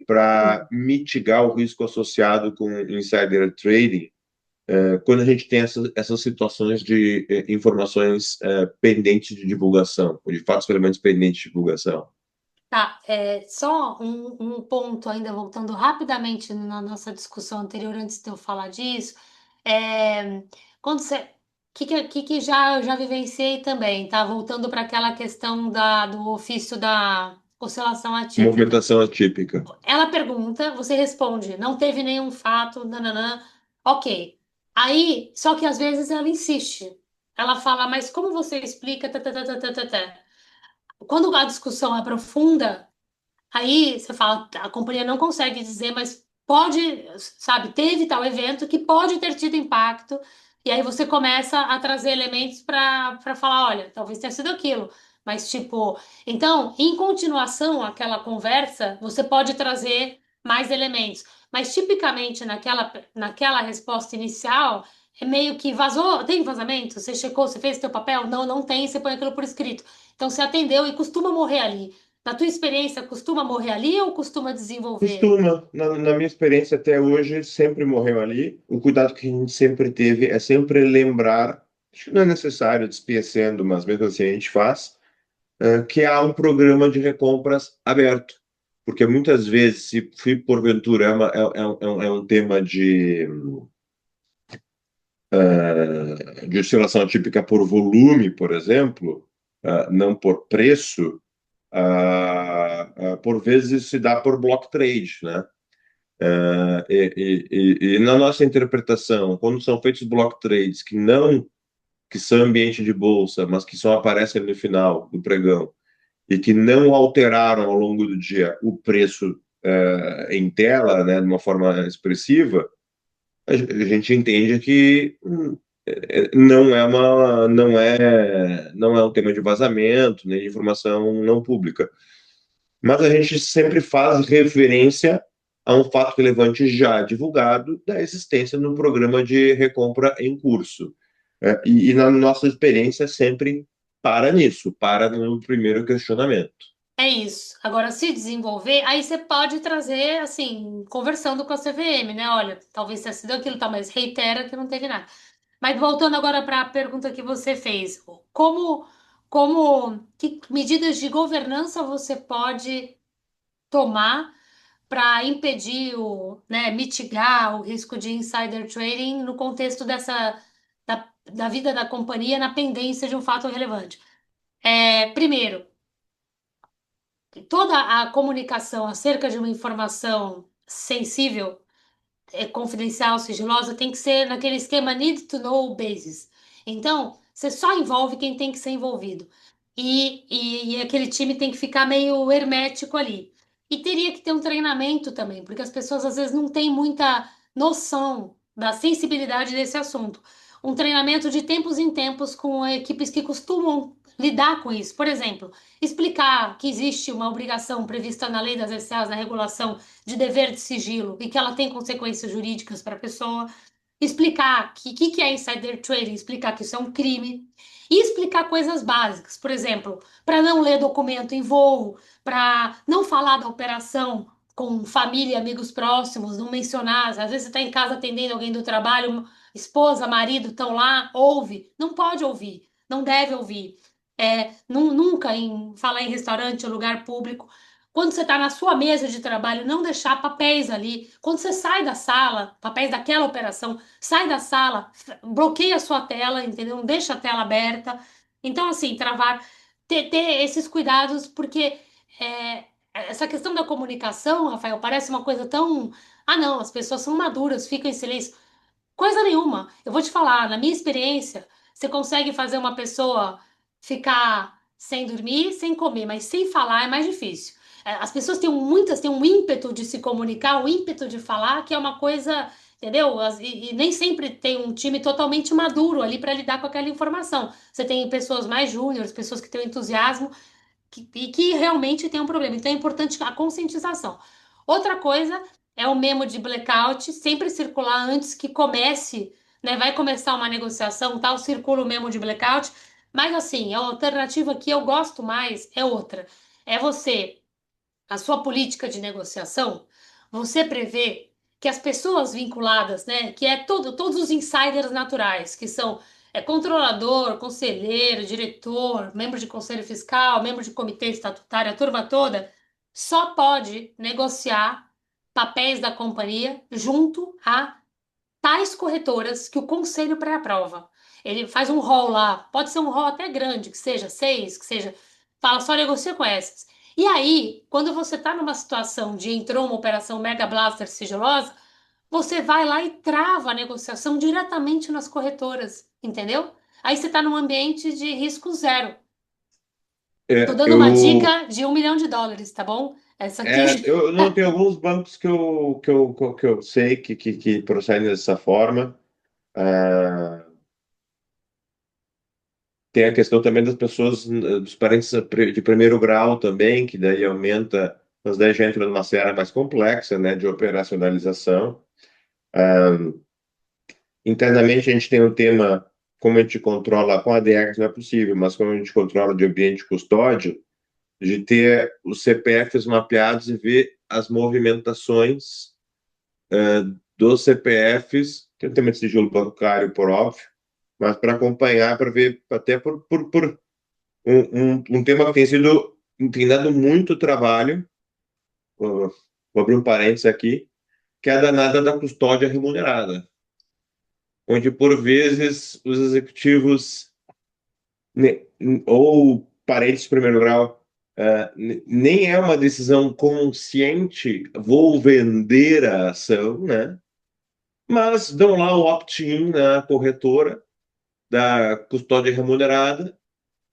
para mitigar o risco associado com insider trading, quando a gente tem essas situações de informações pendentes de divulgação, ou de fatos relevantes pendentes de divulgação? Tá, só um ponto ainda, voltando rapidamente na nossa discussão anterior, antes de eu falar disso. É, quando você. Que já vivenciei também, tá? Voltando para aquela questão do ofício da oscilação atípica. Movimentação atípica. Ela pergunta, você responde, não teve nenhum fato, nananã. Ok. Aí, só que às vezes ela insiste. Ela fala, mas como você explica? Tá, tá, tá, tá, tá, tá, tá. Quando a discussão é profunda, aí você fala, a companhia não consegue dizer, mas pode, sabe, teve tal evento que pode ter tido impacto, e aí você começa a trazer elementos para falar, olha, talvez tenha sido aquilo. Mas, tipo, então, em continuação àquela conversa, você pode trazer mais elementos. Mas, tipicamente, naquela resposta inicial, é meio que vazou. Tem vazamento? Você checou, você fez seu papel? Não, não tem, você põe aquilo por escrito. Então, você atendeu e costuma morrer ali. Na tua experiência, costuma morrer ali ou costuma desenvolver? Costuma, na minha experiência até hoje, sempre morreu ali. O cuidado que a gente sempre teve é sempre lembrar, acho que não é necessário despecendo, mas mesmo assim a gente faz, que há um programa de recompras aberto. Porque muitas vezes, se porventura é um tema de oscilação típica por volume, por exemplo, não por preço, por vezes se dá por block trade, né? E na nossa interpretação, quando são feitos block trades que são ambiente de bolsa, mas que só aparecem no final do pregão e que não alteraram ao longo do dia o preço em tela, né, de uma forma expressiva, a gente entende que não é um tema de vazamento nem de informação não pública. Mas a gente sempre faz referência a um fato relevante já divulgado da existência no programa de recompra em curso. E na nossa experiência sempre para nisso, para no primeiro questionamento. É isso. Agora, se desenvolver, aí você pode trazer, assim, conversando com a CVM, né? Olha, talvez tenha sido aquilo, tá, mas reitera que não teve nada. Mas voltando agora para a pergunta que você fez, que medidas de governança você pode tomar para impedir né, mitigar o risco de insider trading no contexto da vida da companhia na pendência de um fato relevante? Primeiro, toda a comunicação acerca de uma informação sensível, confidencial, sigilosa, tem que ser naquele esquema need to know basis. Então, você só envolve quem tem que ser envolvido. E aquele time tem que ficar meio hermético ali. E teria que ter um treinamento também, porque as pessoas às vezes não têm muita noção da sensibilidade desse assunto. Um treinamento de tempos em tempos com equipes que costumam lidar com isso. Por exemplo, explicar que existe uma obrigação prevista na lei das SAs, na regulação de dever de sigilo e que ela tem consequências jurídicas para a pessoa, explicar que é insider trading, explicar que isso é um crime e explicar coisas básicas, por exemplo, para não ler documento em voo, para não falar da operação com família e amigos próximos, não mencionar, às vezes você está em casa atendendo alguém do trabalho, esposa, marido estão lá, ouve, não pode ouvir, não deve ouvir. Nunca falar em restaurante ou lugar público. Quando você está na sua mesa de trabalho, não deixar papéis ali. Quando você sai da sala, papéis daquela operação, sai da sala, bloqueia a sua tela, entendeu? Não deixa a tela aberta. Então, assim, ter esses cuidados, porque essa questão da comunicação, Rafael, parece uma coisa tão. Ah, não, as pessoas são maduras, ficam em silêncio. Coisa nenhuma. Eu vou te falar, na minha experiência, você consegue fazer uma pessoa ficar sem dormir, sem comer, mas sem falar é mais difícil. As pessoas muitas têm um ímpeto de se comunicar, um ímpeto de falar, que é uma coisa, entendeu? E nem sempre tem um time totalmente maduro ali para lidar com aquela informação. Você tem pessoas mais júniores, pessoas que têm um entusiasmo e que realmente tem um problema. Então é importante a conscientização. Outra coisa é o memo de blackout, sempre circular antes que comece, né? Vai começar uma negociação, tal, circula o memo de blackout. Mas assim, a alternativa que eu gosto mais é outra. É a sua política de negociação, você prevê que as pessoas vinculadas, né, que todos os insiders naturais, que são controlador, conselheiro, diretor, membro de conselho fiscal, membro de comitê estatutário, a turma toda, só pode negociar papéis da companhia junto a tais corretoras que o conselho pré-aprova. Ele faz um rol lá, pode ser um rol até grande, que seja seis, que seja. Fala, só negocia com essas. E aí, quando você está numa situação de entrou uma operação Mega Blaster sigilosa, você vai lá e trava a negociação diretamente nas corretoras, entendeu? Aí você está num ambiente de risco zero. Tô dando uma Eu dica de US$ 1 milhão, tá bom? Essa aqui. Eu não tenho alguns bancos que eu sei que procedem dessa forma. Ah, tem a questão também das pessoas, dos parentes de primeiro grau também, que daí aumenta, mas daí já entra numa seara mais complexa, né, de operacionalização. Internamente a gente tem um tema, como a gente controla, com a ADR não é possível, mas como a gente controla de ambiente de custódia, de ter os CPFs mapeados e ver as movimentações dos CPFs, tem um tema de sigilo bancário, por óbvio, mas para acompanhar, para ver, até por um tema que tem sido, tem dado muito trabalho, vou abrir um parênteses aqui, que é a danada da custódia remunerada, onde, por vezes, os executivos ou parentes de primeiro grau, nem é uma decisão consciente, vou vender a ação, né? Mas dão lá o opt-in na corretora da custódia remunerada,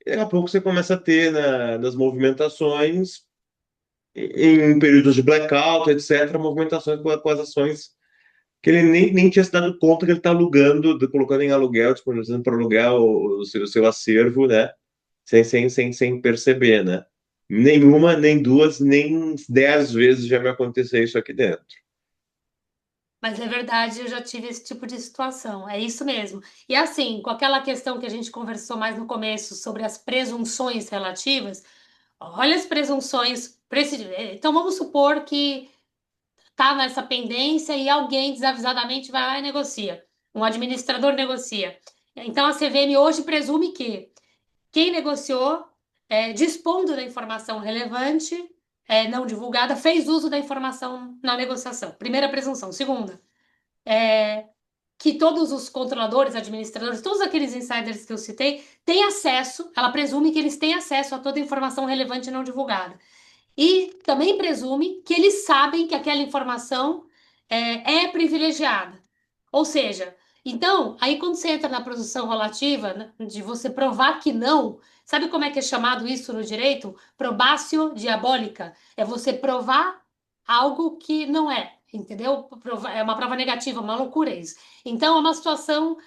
e daqui a pouco você começa a ter nas movimentações, em períodos de blackout, etc., movimentações com as ações que ele nem tinha se dado conta que ele está alugando, colocando em aluguel, disponibilizando para alugar o seu acervo, né? Sem perceber, né? Nenhuma, nem duas, nem 10 vezes já me aconteceu isso aqui dentro. Mas é verdade, eu já tive esse tipo de situação, é isso mesmo. E assim, com aquela questão que a gente conversou mais no começo sobre as presunções relativas, olha as presunções. Então vamos supor que tá nessa pendência e alguém desavisadamente vai lá e negocia. Um administrador negocia. Então a CVM hoje presume que quem negociou, dispondo da informação relevante, não divulgada, fez uso da informação na negociação. Primeira presunção. Segunda, que todos os controladores, administradores, todos aqueles insiders que eu citei, têm acesso, ela presume que eles têm acesso a toda a informação relevante não divulgada. E também presume que eles sabem que aquela informação é privilegiada. Ou seja, então, aí quando você entra na produção relativa, né, de você provar que não, sabe como é que é chamado isso no direito? Probatio diabólica. É você provar algo que não é, entendeu? É uma prova negativa, uma loucura isso. Então, é uma situação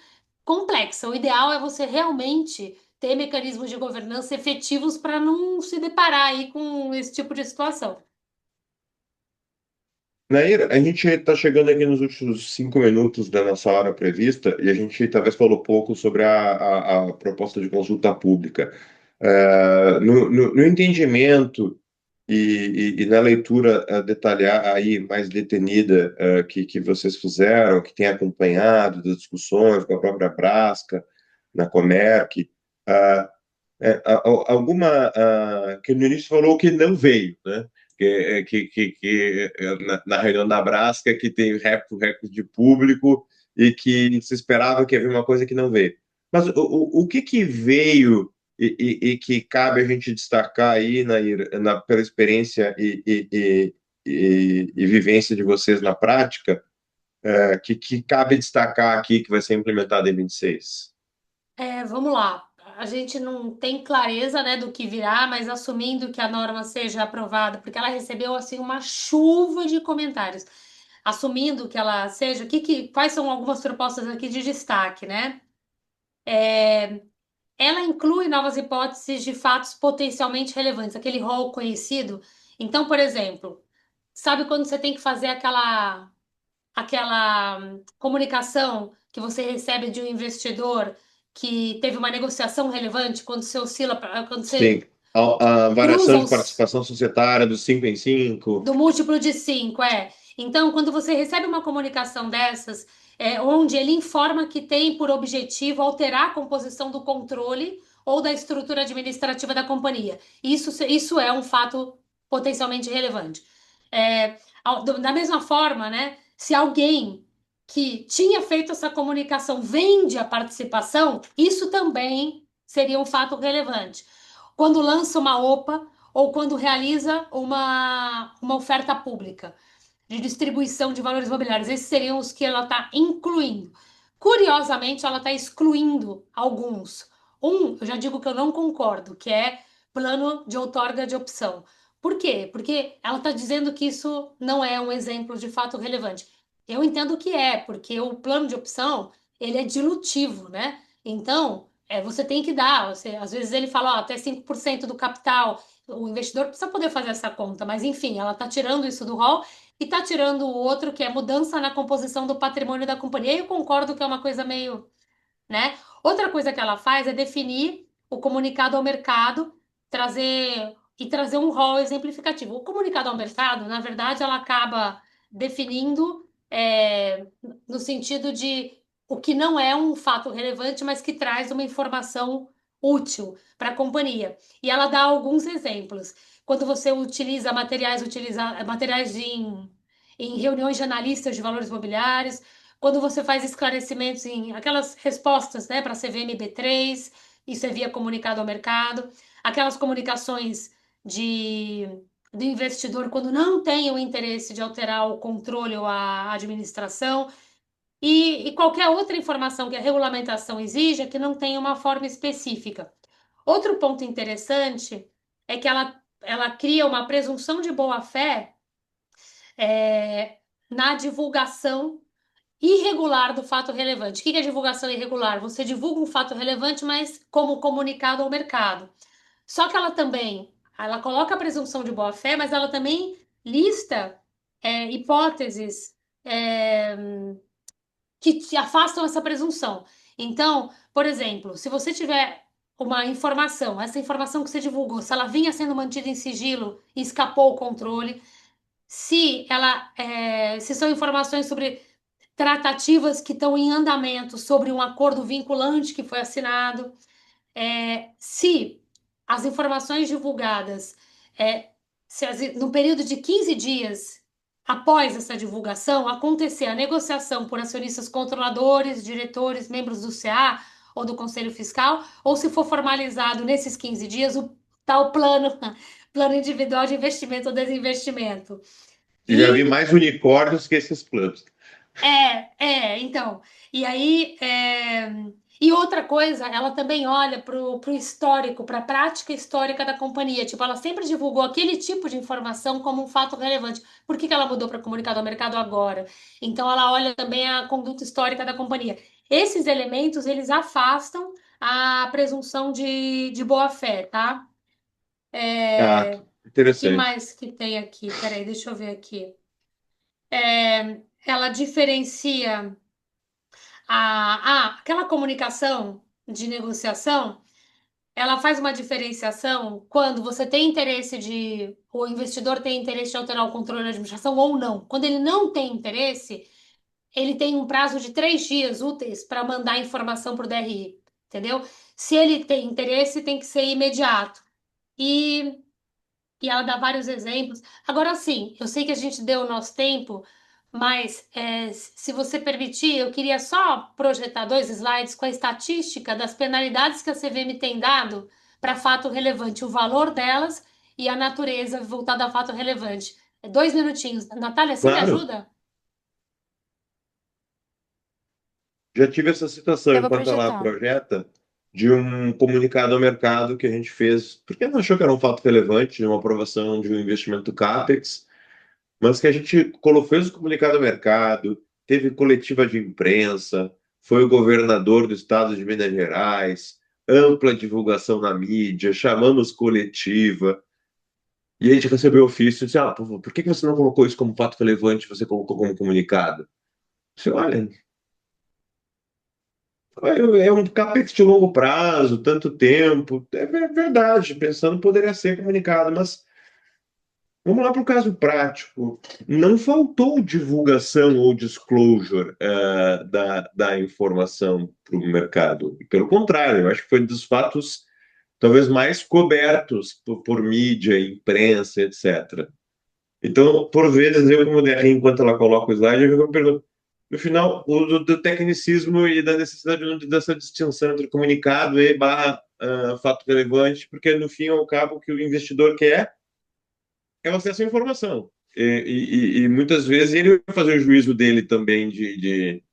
complexa. O ideal é você realmente ter mecanismos de governança efetivos para não se deparar aí com esse tipo de situação. Nair, a gente está chegando aqui nos últimos 5 minutos da nossa hora prevista e a gente talvez falou pouco sobre a proposta de consulta pública. No entendimento e na leitura detalhar aí mais detenida que vocês fizeram, que tem acompanhado das discussões com a própria Brasca, na Comerc, ah, alguma que no início falou que não veio, né? Na reunião da Brasca que tem recorde de público e que se esperava que havia uma coisa que não veio. Mas o que veio e que cabe a gente destacar aí pela experiência e vivência de vocês na prática, que cabe destacar aqui que vai ser implementado em 26? Vamos lá. A gente não tem clareza, né, do que virá, mas assumindo que a norma seja aprovada, porque ela recebeu assim uma chuva de comentários. Assumindo que ela seja, quais são algumas propostas aqui de destaque, né? Ela inclui novas hipóteses de fatos potencialmente relevantes, aquele rol conhecido. Então, por exemplo, sabe quando você tem que fazer aquela comunicação que você recebe de um investidor que teve uma negociação relevante quando você oscila, quando Sim, você a variação cruza de os participação societária dos 5 em 5. do múltiplo de 5, é. Então, quando você recebe uma comunicação dessas, onde ele informa que tem por objetivo alterar a composição do controle ou da estrutura administrativa da companhia, isso é um fato potencialmente relevante. Da mesma forma, né, se alguém que tinha feito essa comunicação vende a participação, isso também seria um fato relevante. Quando lança uma OPA ou quando realiza uma oferta pública de distribuição de valores imobiliários. Esses seriam os que ela está incluindo. Curiosamente, ela está excluindo alguns. Eu já digo que eu não concordo, que é plano de outorga de opção. Por quê? Porque ela está dizendo que isso não é um exemplo de fato relevante. Eu entendo que é, porque o plano de opção, ele é dilutivo, né? Então, você tem que dar, às vezes ele fala, ó, até 5% do capital, o investidor precisa poder fazer essa conta, mas enfim, ela está tirando isso do rol e está tirando o outro, que é mudança na composição do patrimônio da companhia. E eu concordo que é uma coisa meio, né? Outra coisa que ela faz é definir o comunicado ao mercado, trazer um rol exemplificativo. O comunicado ao mercado, na verdade, ela acaba definindo no sentido de o que não é um fato relevante, mas que traz uma informação útil para a companhia. E ela dá alguns exemplos. Quando você utiliza materiais em reuniões de analistas de valores imobiliários, quando você faz esclarecimentos em aquelas respostas, né, para CVM-B3, isso é via comunicado ao mercado, aquelas comunicações de, do investidor quando não tem o interesse de alterar o controle ou a administração, e qualquer outra informação que a regulamentação exija que não tenha uma forma específica. Outro ponto interessante é que ela cria uma presunção de boa-fé é, na divulgação irregular do fato relevante. O que é divulgação irregular? Você divulga um fato relevante, mas como comunicado ao mercado. Só que ela coloca a presunção de boa-fé, mas ela também lista hipóteses é, que te afastam essa presunção. Então, por exemplo, se você tiver uma informação, essa informação que você divulgou, se ela vinha sendo mantida em sigilo e escapou o controle, se são informações sobre tratativas que estão em andamento sobre um acordo vinculante que foi assinado, se as informações divulgadas, é, no período de 15 dias após essa divulgação, acontecer a negociação por acionistas controladores, diretores, membros do CA ou do Conselho Fiscal, ou se for formalizado nesses 15 dias o tal plano, plano individual de investimento ou desinvestimento. Já vi E mais unicórnios que esses planos. então. E aí, e outra coisa, ela também olha pro histórico, para a prática histórica da companhia. Tipo, ela sempre divulgou aquele tipo de informação como um fato relevante. Por que que ela mudou para comunicado ao mercado agora? Então, ela olha também a conduta histórica da companhia. Esses elementos, eles afastam a presunção de boa-fé, tá? Ah, Que interessante. mais que tem aqui? Peraí, deixa eu ver aqui. Ela diferencia aquela comunicação de negociação, ela faz uma diferenciação quando você tem interesse o investidor tem interesse de alterar o controle da administração ou não. Quando ele não tem interesse, ele tem um prazo de 3 dias úteis para mandar informação para o DRI, entendeu? Se ele tem interesse, tem que ser imediato. E e ela dá vários exemplos. Agora sim, eu sei que a gente deu o nosso tempo, mas se você permitir, eu queria só projetar 2 slides com a estatística das penalidades que a CVM tem dado para fato relevante, o valor delas e a natureza voltada a fato relevante. 2 minutinhos. Natália, você me Claro, ajuda? já tive essa situação Eu vou enquanto ela projetar. projeta de um comunicado ao mercado que a gente fez, porque ela achou que era um fato relevante de uma aprovação de um investimento CAPEX, mas que a gente fez o comunicado ao mercado, teve coletiva de imprensa, foi o governador do estado de Minas Gerais, ampla divulgação na mídia, chamamos coletiva, e a gente recebeu ofício e disse, por que você não colocou isso como fato relevante, você colocou como comunicado? Eu disse, olha, é um CAPEX de longo prazo, tanto tempo, verdade, pensando poderia ser comunicado, mas vamos lá para o caso prático. Não faltou divulgação ou disclosure da informação para o mercado. Pelo contrário, eu acho que foi dos fatos talvez mais cobertos por mídia, imprensa, etc. Então, por vezes, eu como DR, enquanto ela coloca o slide, eu me pergunto, no final, o do tecnicismo e da necessidade dessa distinção entre comunicado e barra fato relevante, porque no fim ao cabo o que o investidor quer é o acesso à informação. E muitas vezes ele vai fazer o juízo dele também de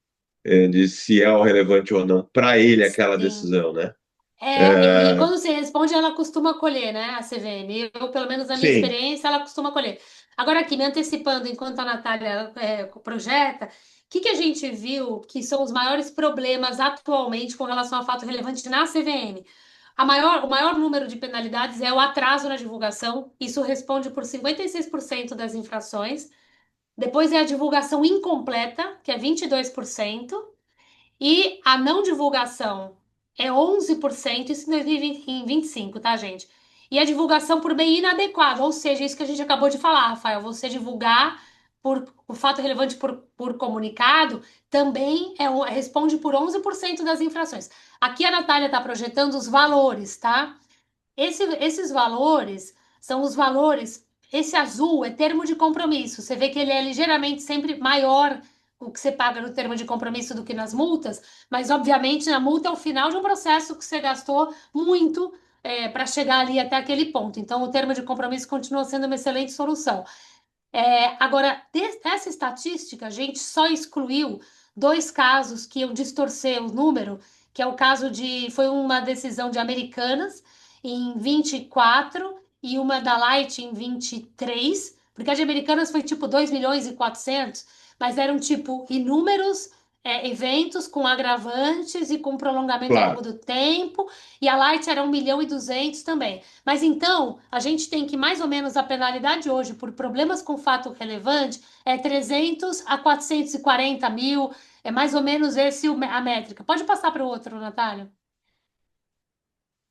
se é o relevante ou não para ele aquela Sim. decisão, né? E É, quando você responde, ela costuma colher, né, a CVM. Eu, pelo menos na minha sim, experiência, ela costuma colher. Agora, aqui, me antecipando, enquanto a Natália projeta, o que a gente viu que são os maiores problemas atualmente com relação a fato relevante na CVM? O maior número de penalidades é o atraso na divulgação. Isso responde por 56% das infrações. Depois é a divulgação incompleta, que é 22%. E a não divulgação é 11%, isso em 2020, em 25, tá, gente? E a divulgação por meio inadequado, ou seja, isso que a gente acabou de falar, Rafael, você divulgar por o fato relevante por comunicado também responde por 11% das infrações. Aqui a Natália está projetando os valores, tá? Esses valores são os valores. Esse azul é termo de compromisso. Você vê que ele é ligeiramente sempre maior o que você paga no termo de compromisso do que nas multas, mas obviamente na multa é o final de um processo que você gastou muito para chegar ali até aquele ponto. Então, o termo de compromisso continua sendo uma excelente solução. Agora, dessa estatística, a gente só excluiu dois casos que eu distorcer o número, que é o caso foi uma decisão de Americanas em 24 e uma da Light em 23, porque a de Americanas foi tipo 2 milhões e 400, mas eram tipo inúmeros eventos com agravantes e com prolongamento ao longo claro. do tempo, e a Light era 1 milhão e 200 também. Mas então, a gente tem que mais ou menos a penalidade hoje por problemas com fato relevante é 300 a 440 mil, é mais ou menos a métrica. Pode passar para o outro, Natália.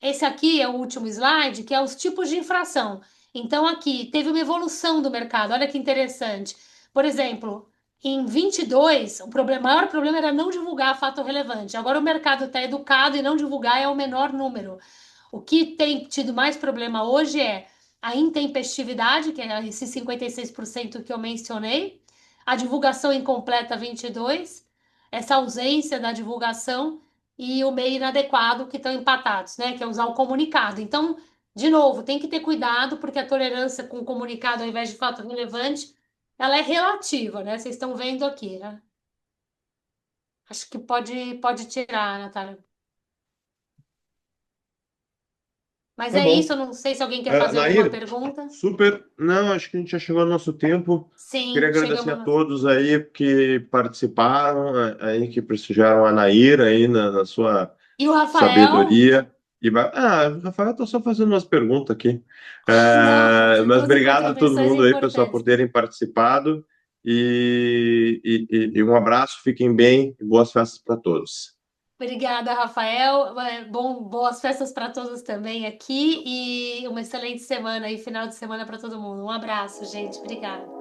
Esse aqui é o último slide, que é os tipos de infração. Então, aqui teve uma evolução do mercado, olha que interessante. Por exemplo, em 22, maior problema era não divulgar fato relevante. Agora o mercado está educado e não divulgar é o menor número. O que tem tido mais problema hoje é a intempestividade, que é esse 56% que eu mencionei, a divulgação incompleta 22, essa ausência da divulgação e o meio inadequado que estão empatados, né? Que é usar o comunicado. Então, de novo, tem que ter cuidado, porque a tolerância com o comunicado ao invés de fato relevante, ela é relativa, né? Vocês estão vendo aqui, né? Acho que pode tirar, Natália. Mas Tá é isso, bom. eu não sei se alguém quer fazer alguma Nair, pergunta. super. Não, acho que a gente já chegou ao nosso tempo. Queria Sim, agradecer a chegamos. todos aí que participaram, aí que prestigiaram a Nair aí na sua E o Rafael? sabedoria. Rafael, estou só fazendo umas perguntas aqui. Não, Mas duas obrigado a todo contribuições mundo aí, pessoal, por importantes. terem participado. E um abraço, fiquem bem e boas festas para todos. Obrigada, Rafael. Boas festas para todos também aqui e uma excelente semana e final de semana para todo mundo. Um abraço, gente. Obrigada.